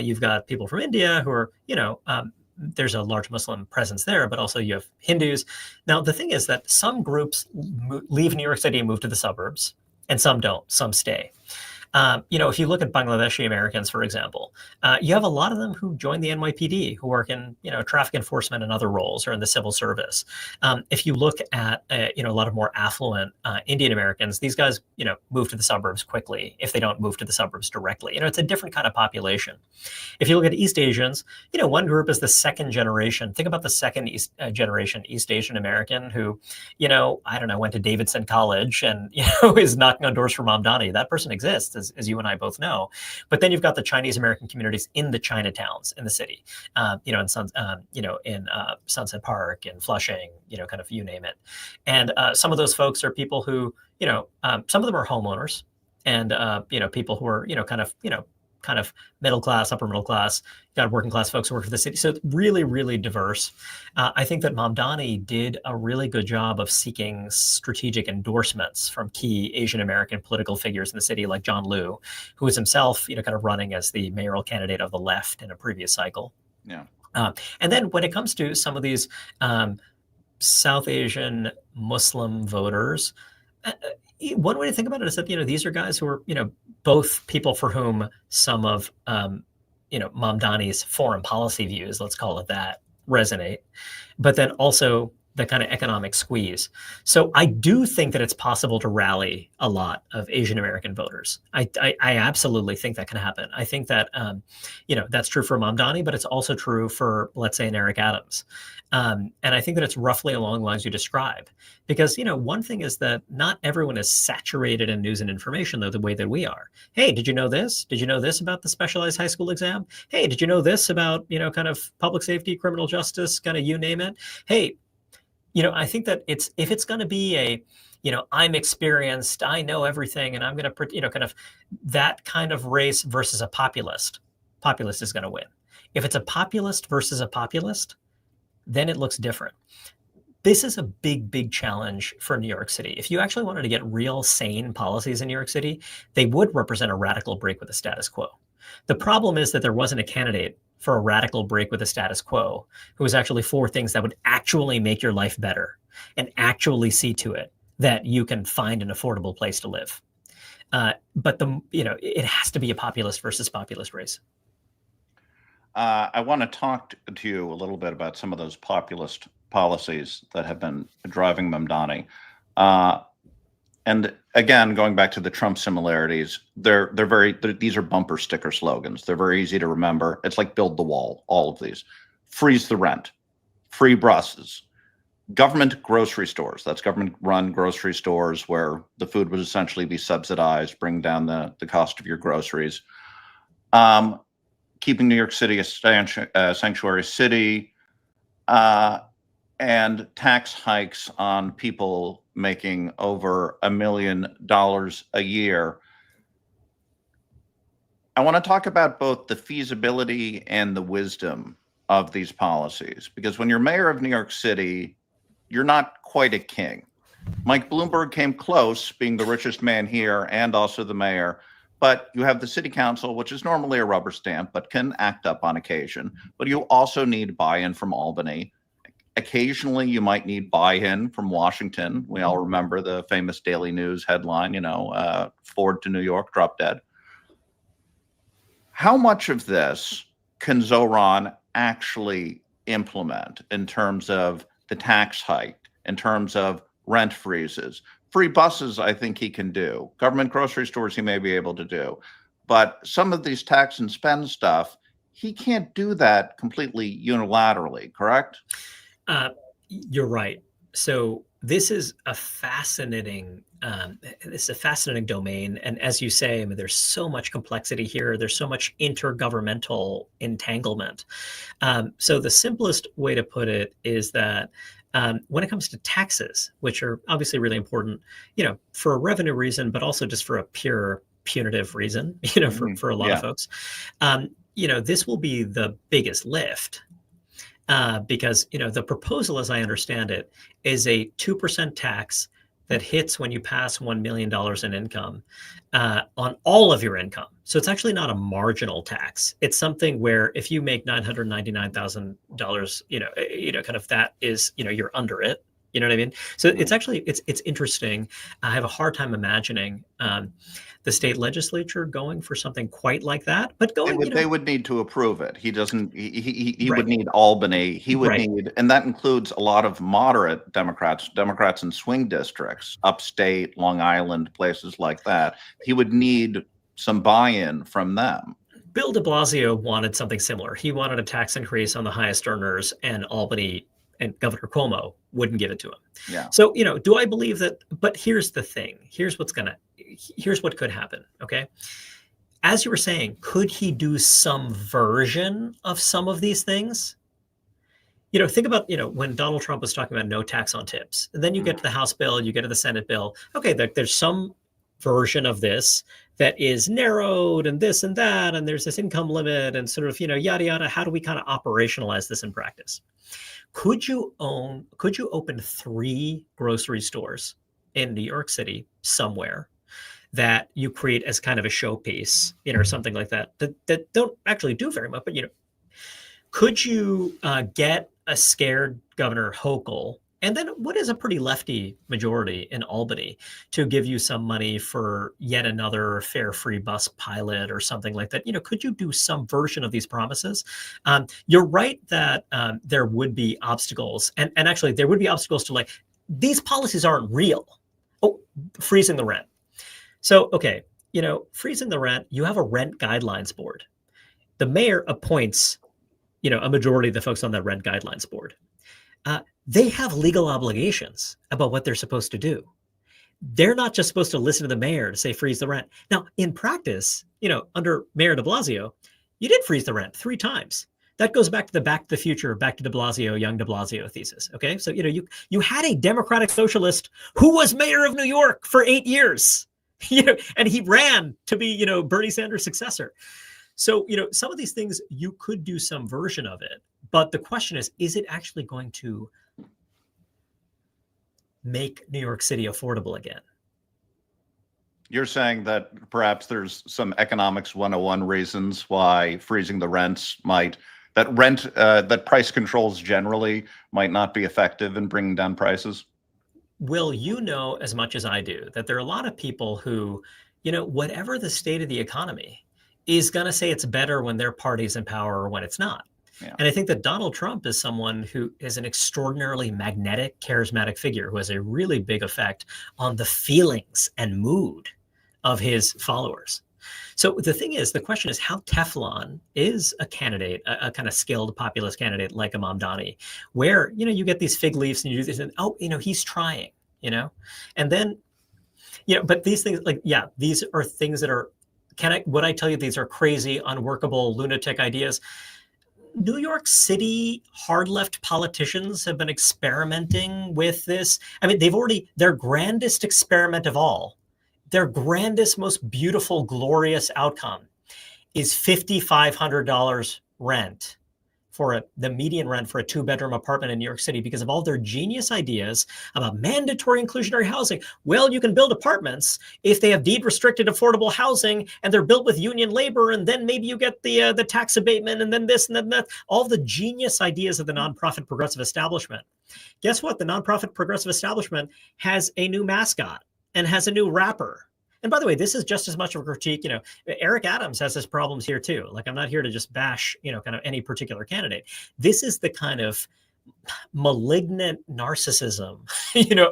You've got people from India who are, there's a large Muslim presence there, but also you have Hindus. Now, the thing is that some groups leave New York City and move to the suburbs, and some don't, some stay. If you look at Bangladeshi Americans, for example, you have a lot of them who join the NYPD, who work in, traffic enforcement and other roles, or in the civil service. If you look at, a lot of more affluent Indian Americans, these guys, move to the suburbs quickly if they don't move to the suburbs directly. It's a different kind of population. If you look at East Asians, one group is the second generation. Think about the second generation East Asian American who, I don't know, went to Davidson College and, is knocking on doors for Mamdani. That person exists, as you and I both know. But then you've got the Chinese American communities in the Chinatowns in the city, in Sunset Park and Flushing, kind of, you name it. And some of those folks are people who, some of them are homeowners, and people who are, kind of middle class, upper middle class. You got working class folks who work for the city. So it's really, really diverse. I think that Mamdani did a really good job of seeking strategic endorsements from key Asian American political figures in the city, like John Liu, who was himself, kind of running as the mayoral candidate of the left in a previous cycle. Yeah. And then when it comes to some of these South Asian Muslim voters, one way to think about it is that, these are guys who are, both people for whom some of, Mamdani's foreign policy views, let's call it that, resonate. But then also, the kind of economic squeeze. So I do think that it's possible to rally a lot of Asian American voters. I absolutely think that can happen. I think that, that's true for Mamdani, but it's also true for, let's say, an Eric Adams. And I think that it's roughly along the lines you describe. Because, one thing is that not everyone is saturated in news and information, though, the way that we are. Hey, did you know this? Did you know this about the specialized high school exam? Hey, did you know this about, kind of public safety, criminal justice, kind of you name it? Hey, I think that if it's going to be a, I'm experienced, I know everything, and I'm going to, kind of that kind of race versus a populist is going to win. If it's a populist versus a populist, then it looks different. This is a big, big challenge for New York City. If you actually wanted to get real sane policies in New York City, they would represent a radical break with the status quo. The problem is that there wasn't a candidate for a radical break with the status quo who was actually for things that would actually make your life better and actually see to it that you can find an affordable place to live. But it has to be a populist versus populist race. I want to talk to you a little bit about some of those populist policies that have been driving Mamdani. And again, going back to the Trump similarities, these are bumper sticker slogans. They're very easy to remember. It's like build the wall, all of these. Freeze the rent, free buses, government grocery stores. That's government-run grocery stores where the food would essentially be subsidized, bring down the cost of your groceries. Keeping New York City a sanctuary city, and tax hikes on people making over $1 million a year. I want to talk about both the feasibility and the wisdom of these policies, because when you're mayor of New York City, you're not quite a king. Mike Bloomberg came close, being the richest man here and also the mayor. But you have the city council, which is normally a rubber stamp, but can act up on occasion. But you also need buy-in from Albany. Occasionally, you might need buy-in from Washington. We all remember the famous Daily News headline, Ford to New York, drop dead. How much of this can Zohran actually implement in terms of the tax hike, in terms of rent freezes? Free buses, I think he can do. Government grocery stores, he may be able to do. But some of these tax and spend stuff, he can't do that completely unilaterally, correct? You're right. So this is a fascinating domain. And as you say, I mean, there's so much complexity here. There's so much intergovernmental entanglement. So the simplest way to put it is that when it comes to taxes, which are obviously really important, for a revenue reason, but also just for a pure punitive reason, for a lot of folks, this will be the biggest lift. Because the proposal, as I understand it, is a 2% tax that hits when you pass $1 million in income on all of your income. So it's actually not a marginal tax. It's something where if you make $999,000, kind of that is, you're under it. You know what I mean? So it's actually, it's interesting. I have a hard time imagining the state legislature going for something quite like that, but they would need to approve it. He doesn't, he Right. would need Albany. He would Right. need, and that includes a lot of moderate Democrats in swing districts, upstate, Long Island, places like that. He would need some buy-in from them. Bill de Blasio wanted something similar. He wanted a tax increase on the highest earners, and Albany and Governor Cuomo wouldn't give it to him. Yeah. So, do I believe that? But here's the thing. Here's what could happen. Okay. As you were saying, could he do some version of some of these things? Think about, when Donald Trump was talking about no tax on tips, and then you get to the House bill, you get to the Senate bill. Okay, there's some version of this that is narrowed and this and that, and there's this income limit and sort of, yada, yada. How do we kind of operationalize this in practice? Could you open 3 grocery stores in New York City somewhere that you create as kind of a showpiece, or something like that don't actually do very much, but could you get a scared Governor Hochul and then what is a pretty lefty majority in Albany to give you some money for yet another fare free bus pilot or something like that. Could you do some version of these promises? You're right that there would be obstacles, and actually there would be obstacles to, like, these policies aren't real. Oh, freezing the rent. So, okay, freezing the rent, you have a rent guidelines board. The mayor appoints, a majority of the folks on that rent guidelines board. They have legal obligations about what they're supposed to do. They're not just supposed to listen to the mayor to say freeze the rent. Now, in practice, under Mayor de Blasio, you did freeze the rent 3 times. That goes back to the Back to the Future, Back to de Blasio, young de Blasio thesis. Okay, so you had a Democratic Socialist who was mayor of New York for 8 years, and he ran to be Bernie Sanders' successor. So some of these things you could do some version of it, but the question is it actually going to make New York City affordable again? You're saying that perhaps there's some economics 101 reasons why freezing the rents that price controls generally might not be effective in bringing down prices? Will, you know as much as I do that there are a lot of people who, whatever the state of the economy, is going to say it's better when their party's in power or when it's not. Yeah. And I think that Donald Trump is someone who is an extraordinarily magnetic, charismatic figure who has a really big effect on the feelings and mood of his followers. So the question is how Teflon is a candidate, a kind of skilled populist candidate like a Mamdani, where, you get these fig leaves and you do this and, he's trying, and then, but these things, these are things that are, would I tell you these are crazy, unworkable, lunatic ideas? New York City hard left politicians have been experimenting with this. I mean, their grandest experiment of all, their grandest, most beautiful, glorious outcome is $5,500 rent for the median rent for a 2-bedroom apartment in New York City because of all their genius ideas about mandatory inclusionary housing. Well, you can build apartments if they have deed restricted affordable housing and they're built with union labor, and then maybe you get the tax abatement, and then this and then that. All the genius ideas of the nonprofit progressive establishment. Guess what? The nonprofit progressive establishment has a new mascot and has a new rapper. And by the way, this is just as much of a critique. Eric Adams has his problems here too. Like, I'm not here to just bash, kind of any particular candidate. This is the kind of malignant narcissism,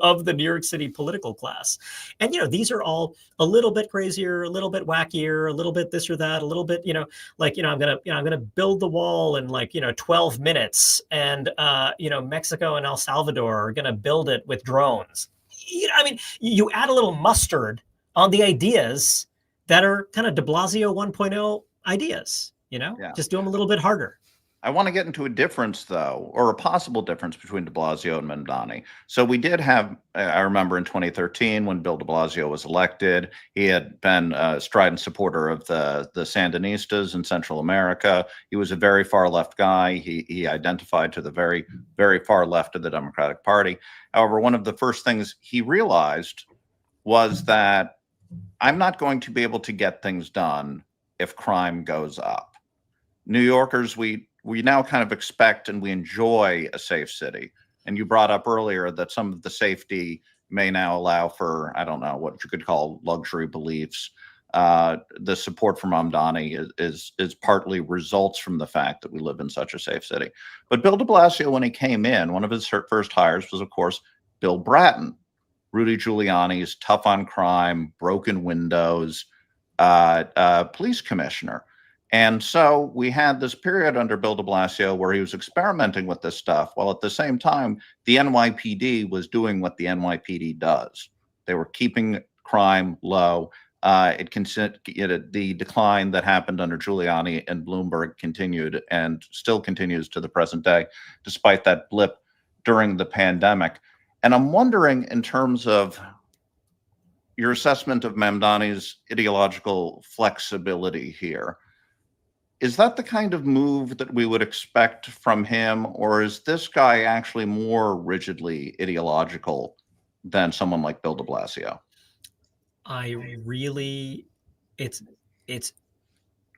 of the New York City political class. And, these are all a little bit crazier, a little bit wackier, a little bit this or that, a little bit, I'm going to build the wall in 12 minutes. And, Mexico and El Salvador are going to build it with drones. You add a little mustard on the ideas that are kind of de Blasio 1.0 ideas, just do them a little bit harder. I want to get into a difference, though, or a possible difference between de Blasio and Mamdani. So we did have, I remember in 2013 when Bill de Blasio was elected, he had been a strident supporter of the Sandinistas in Central America. He was a very far left guy. He identified to the very, very far left of the Democratic Party. However, one of the first things he realized was that I'm not going to be able to get things done if crime goes up. New Yorkers, we now kind of expect and we enjoy a safe city. And you brought up earlier that some of the safety may now allow for, I don't know, what you could call luxury beliefs. The support for Mamdani is partly results from the fact that we live in such a safe city. But Bill de Blasio, when he came in, one of his first hires was, of course, Bill Bratton, Rudy Giuliani's tough on crime, broken windows, police commissioner. And so we had this period under Bill de Blasio where he was experimenting with this stuff, while at the same time, the NYPD was doing what the NYPD does. They were keeping crime low. The decline that happened under Giuliani and Bloomberg continued and still continues to the present day, despite that blip during the pandemic. And I'm wondering, in terms of your assessment of Mamdani's ideological flexibility here, is that the kind of move that we would expect from him, or is this guy actually more rigidly ideological than someone like Bill de Blasio?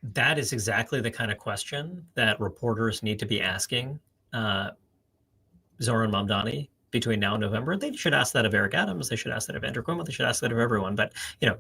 That is exactly the kind of question that reporters need to be asking Zohran Mamdani, between now and November, they should ask that of Eric Adams. They should ask that of Andrew Cuomo. They should ask that of everyone. But,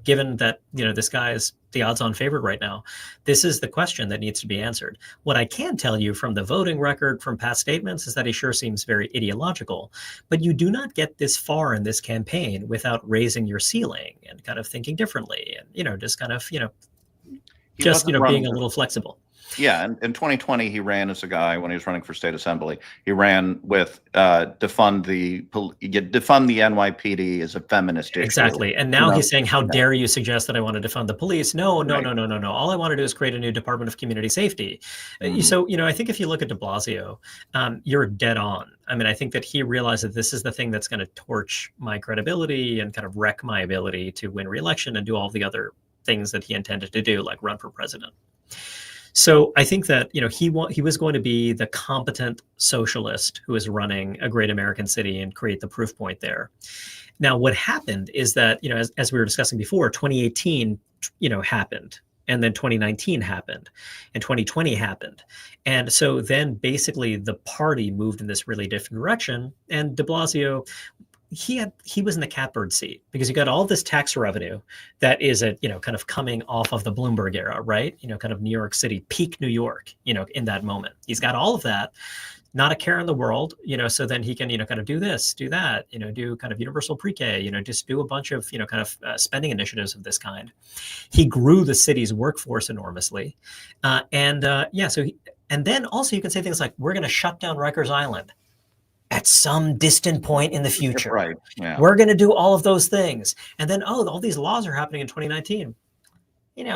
given that, this guy is the odds-on favorite right now, this is the question that needs to be answered. What I can tell you from the voting record, from past statements, is that he sure seems very ideological. But you do not get this far in this campaign without raising your ceiling and kind of thinking differently and, just kind of, being a little flexible. Yeah, in 2020, he ran as a guy when he was running for state assembly. He ran with defund the NYPD as a feminist issue. Exactly. And now he's saying, how dare you suggest that I want to defund the police? No. All I want to do is create a new Department of Community Safety. So, I think if you look at de Blasio, you're dead on. I mean, I think that he realized that this is the thing that's going to torch my credibility and kind of wreck my ability to win re-election and do all the other things that he intended to do, like run for president. So I think that, he was going to be the competent socialist who is running a great American city and create the proof point there. Now, what happened is that, as we were discussing before, 2018, happened. And then 2019 happened and 2020 happened. And so then basically the party moved in this really different direction. And de Blasio, he was in the catbird seat because you got all this tax revenue that is kind of coming off of the Bloomberg era, right? Kind of New York City, peak New York, in that moment. He's got all of that, not a care in the world, so then he can, kind of do this, do that, do kind of universal pre-K, just do a bunch of, kind of spending initiatives of this kind. He grew the city's workforce enormously. And then also you can say things like, we're going to shut down Rikers Island at some distant point in the future. Right. Yeah. We're going to do all of those things. And then, all these laws are happening in 2019.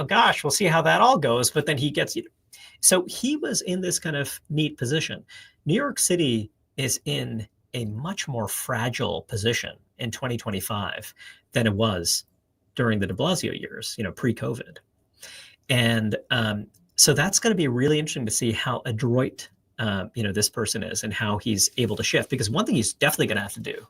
Gosh, we'll see how that all goes. But then he gets, so he was in this kind of neat position. New York City is in a much more fragile position in 2025 than it was during the de Blasio years, pre-COVID. And so that's going to be really interesting to see how adroit this person is and how he's able to shift. Because one thing he's definitely going to have to do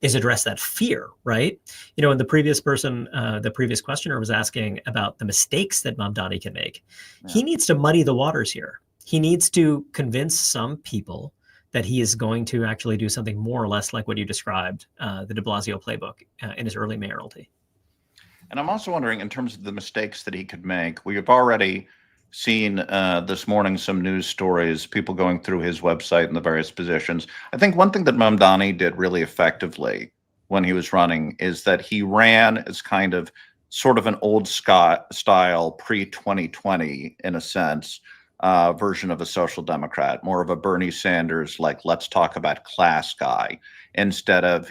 is address that fear, right? And the previous person, the previous questioner was asking about the mistakes that Mamdani can make. Yeah. He needs to muddy the waters here. He needs to convince some people that he is going to actually do something more or less like what you described, the de Blasio playbook in his early mayoralty. And I'm also wondering, in terms of the mistakes that he could make, we have already seen this morning some news stories, people going through his website and the various positions. I think one thing that Mamdani did really effectively when he was running is that he ran as kind of sort of an old style pre-2020, in a sense, version of a social democrat, more of a Bernie Sanders, like, let's talk about class guy, instead of,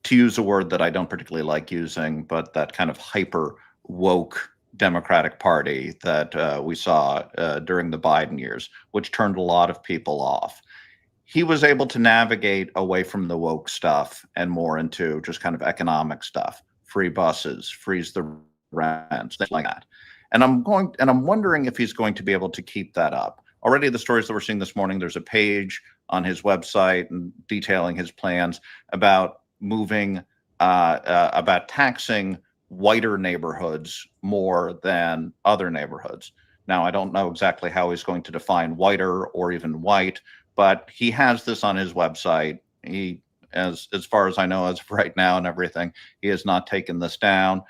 to use a word that I don't particularly like using, but that kind of hyper woke Democratic Party that we saw during the Biden years, which turned a lot of people off. He was able to navigate away from the woke stuff and more into just kind of economic stuff, free buses, freeze the rents, things like that. And I'm wondering if he's going to be able to keep that up. Already the stories that we're seeing this morning, there's a page on his website and detailing his plans about moving, about taxing whiter neighborhoods more than other neighborhoods. Now, I don't know exactly how he's going to define whiter or even white, but he has this on his website. He, as far as I know, as of right now and everything, he has not taken this down.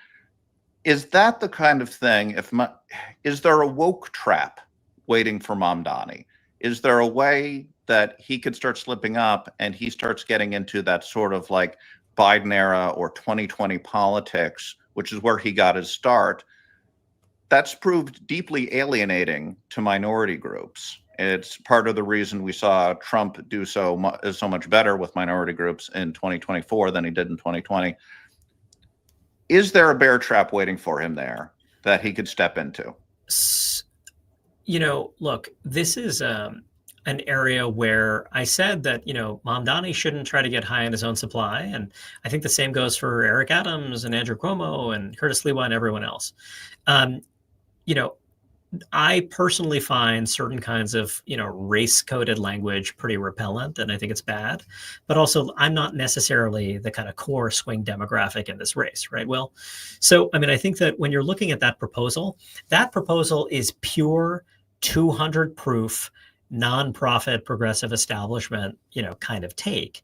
Is that the kind of thing, is there a woke trap waiting for Mamdani? Is there a way that he could start slipping up and he starts getting into that sort of like Biden era or 2020 politics, which is where he got his start? That's proved deeply alienating to minority groups. It's part of the reason we saw Trump do so much better with minority groups in 2024 than he did in 2020. Is there a bear trap waiting for him there that he could step into? Look, this is an area where I said that, Mamdani shouldn't try to get high on his own supply. And I think the same goes for Eric Adams and Andrew Cuomo and Curtis Lewa and everyone else. I personally find certain kinds of, race-coded language pretty repellent, and I think it's bad. But also, I'm not necessarily the kind of core swing demographic in this race, right, Will? So, I think that when you're looking at that proposal is pure 200 proof nonprofit progressive establishment, kind of take.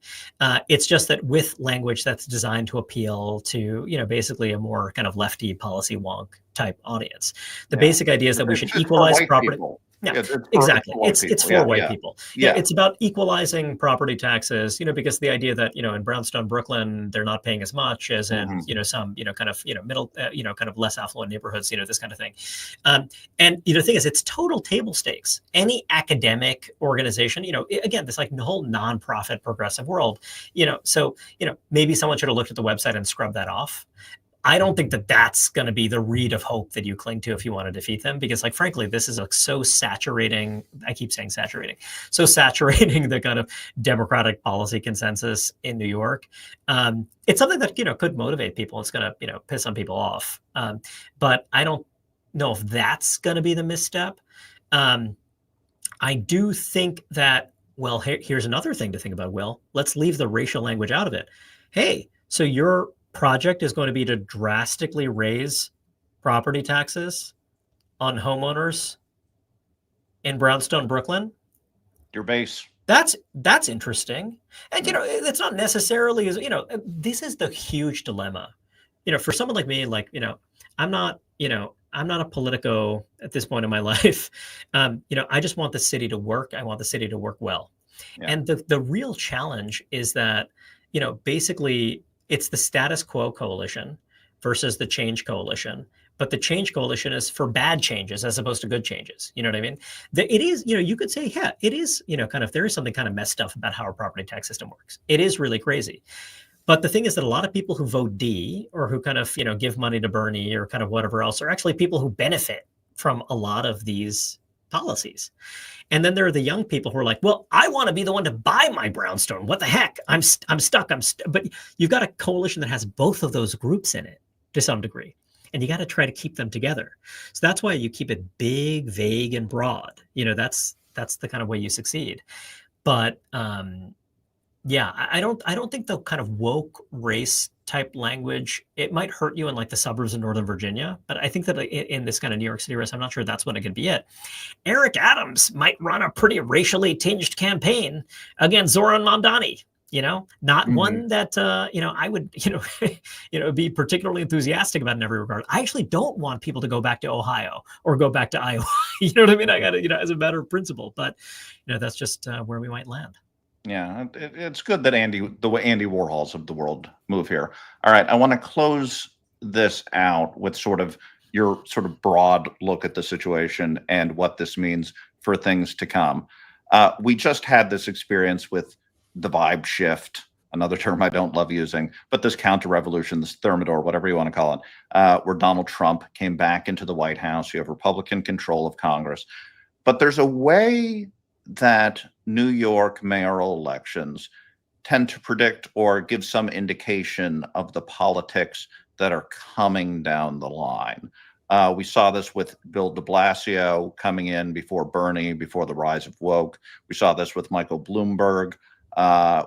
It's just that with language that's designed to appeal to, basically a more kind of lefty policy wonk type audience. The basic idea is that we should equalize property. People. Yeah, It's exactly. For It's for white people. Yeah, it's about equalizing property taxes, because the idea that, in Brownstone, Brooklyn, they're not paying as much as in, some, kind of, middle, kind of less affluent neighborhoods, this kind of thing. And, the thing is, it's total table stakes. Any academic organization, again, this like whole nonprofit progressive world, so, maybe someone should have looked at the website and scrubbed that off. I don't think that that's going to be the reed of hope that you cling to if you want to defeat them, because, like, frankly, this is like so saturating. I keep saying saturating, so saturating the kind of democratic policy consensus in New York. It's something that could motivate people. It's going to piss some people off, but I don't know if that's going to be the misstep. I do think that. Well, here's another thing to think about. Will, let's leave the racial language out of it. Hey, so you're project is going to be to drastically raise property taxes on homeowners in Brownstone, Brooklyn. Your base. That's interesting. And, it's not necessarily, this is the huge dilemma, for someone like me, like, I'm not a politico at this point in my life. I just want the city to work. I want the city to work well. Yeah. And the real challenge is that, basically, it's the status quo coalition versus the change coalition. But the change coalition is for bad changes as opposed to good changes. You know what I mean? It is, you could say, yeah, it is, kind of, there is something kind of messed up about how our property tax system works. It is really crazy. But the thing is that a lot of people who vote D or who kind of, give money to Bernie or kind of whatever else are actually people who benefit from a lot of these policies. And then there are the young people who are like, well, I want to be the one to buy my brownstone. What the heck? I'm stuck. But you've got a coalition that has both of those groups in it to some degree. And you got to try to keep them together. So that's why you keep it big, vague, and broad. That's the kind of way you succeed. But yeah, I don't think the kind of woke race type language, it might hurt you in like the suburbs of Northern Virginia. But I think that in this kind of New York City race, I'm not sure that's when it could be it. Eric Adams might run a pretty racially tinged campaign against Zohran Mamdani. Not one that, I would, be particularly enthusiastic about in every regard. I actually don't want people to go back to Ohio or go back to Iowa. You know what I mean? I got to, as a matter of principle, but, that's just where we might land. Yeah, it's good that the way Andy Warhols of the world move here. All right, I want to close this out with sort of your sort of broad look at the situation and what this means for things to come. We just had this experience with the vibe shift, another term I don't love using, but this counter-revolution, this thermidor, whatever you want to call it, where Donald Trump came back into the White House. You have Republican control of Congress. But there's a way that New York mayoral elections tend to predict or give some indication of the politics that are coming down the line. We saw this with Bill de Blasio coming in before Bernie, before the rise of woke. We saw this with Michael Bloomberg.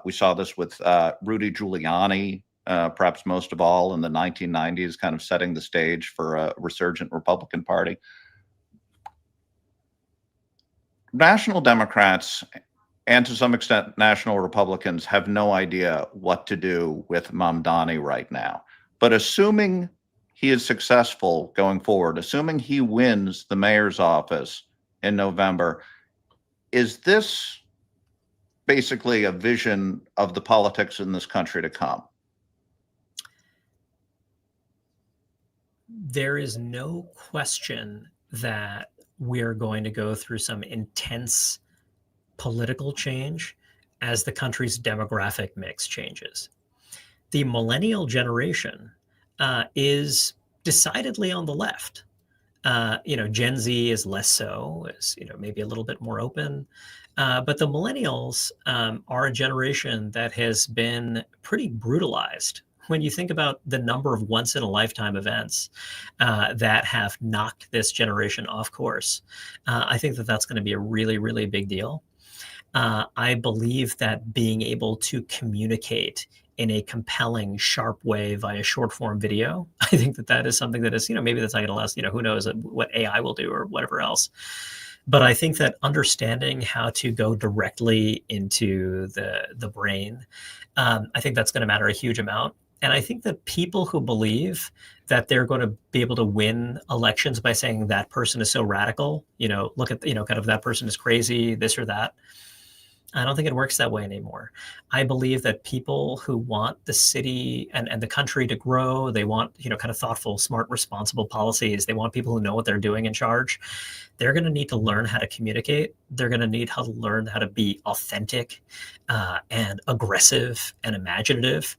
We saw this with Rudy Giuliani, perhaps most of all in the 1990s, kind of setting the stage for a resurgent Republican Party. National Democrats and to some extent national Republicans have no idea what to do with Mamdani right now. But assuming he is successful going forward, assuming he wins the mayor's office in November, is this basically a vision of the politics in this country to come? There is no question that we're going to go through some intense political change as the country's demographic mix changes. The millennial generation is decidedly on the left. Gen Z is less so, is maybe a little bit more open. But the millennials are a generation that has been pretty brutalized. When you think about the number of once-in-a-lifetime events that have knocked this generation off course, I think that that's going to be a really, really big deal. I believe that being able to communicate in a compelling, sharp way via short-form video, I think that that is something that is, maybe that's not going to last, who knows what AI will do or whatever else. But I think that understanding how to go directly into the brain, I think that's going to matter a huge amount. And I think that people who believe that they're going to be able to win elections by saying that person is so radical, look at, kind of that person is crazy, this or that. I don't think it works that way anymore. I believe that people who want the city and the country to grow, they want, kind of thoughtful, smart, responsible policies. They want people who know what they're doing in charge. They're going to need to learn how to communicate. They're going to need to learn how to be authentic and aggressive and imaginative.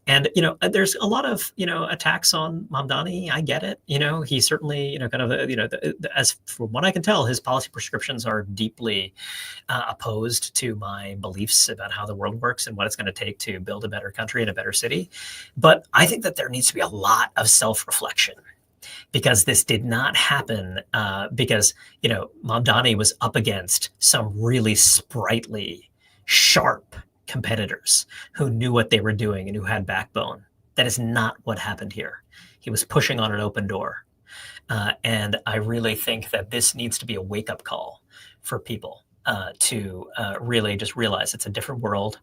And, there's a lot of, attacks on Mamdani. I get it. He certainly, kind of, as from what I can tell, his policy prescriptions are deeply opposed to my beliefs about how the world works and what it's going to take to build a better country and a better city. But I think that there needs to be a lot of self-reflection, because this did not happen because, Mamdani was up against some really sprightly, sharp competitors who knew what they were doing and who had backbone. That is not what happened here. He was pushing on an open door. And I really think that this needs to be a wake-up call for people to really just realize it's a different world.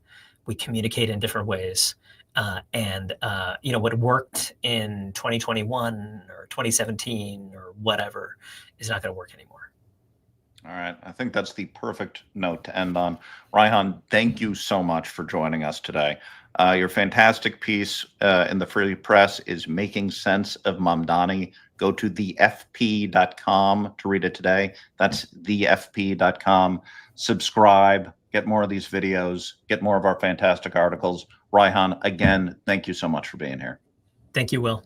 We communicate in different ways. And what worked in 2021 or 2017 or whatever is not going to work anymore. All right. I think that's the perfect note to end on. Reihan, thank you so much for joining us today. Your fantastic piece in the Free Press is Making Sense of Mamdani. Go to thefp.com to read it today. That's thefp.com. Subscribe, get more of these videos, get more of our fantastic articles. Reihan, again, thank you so much for being here. Thank you, Will.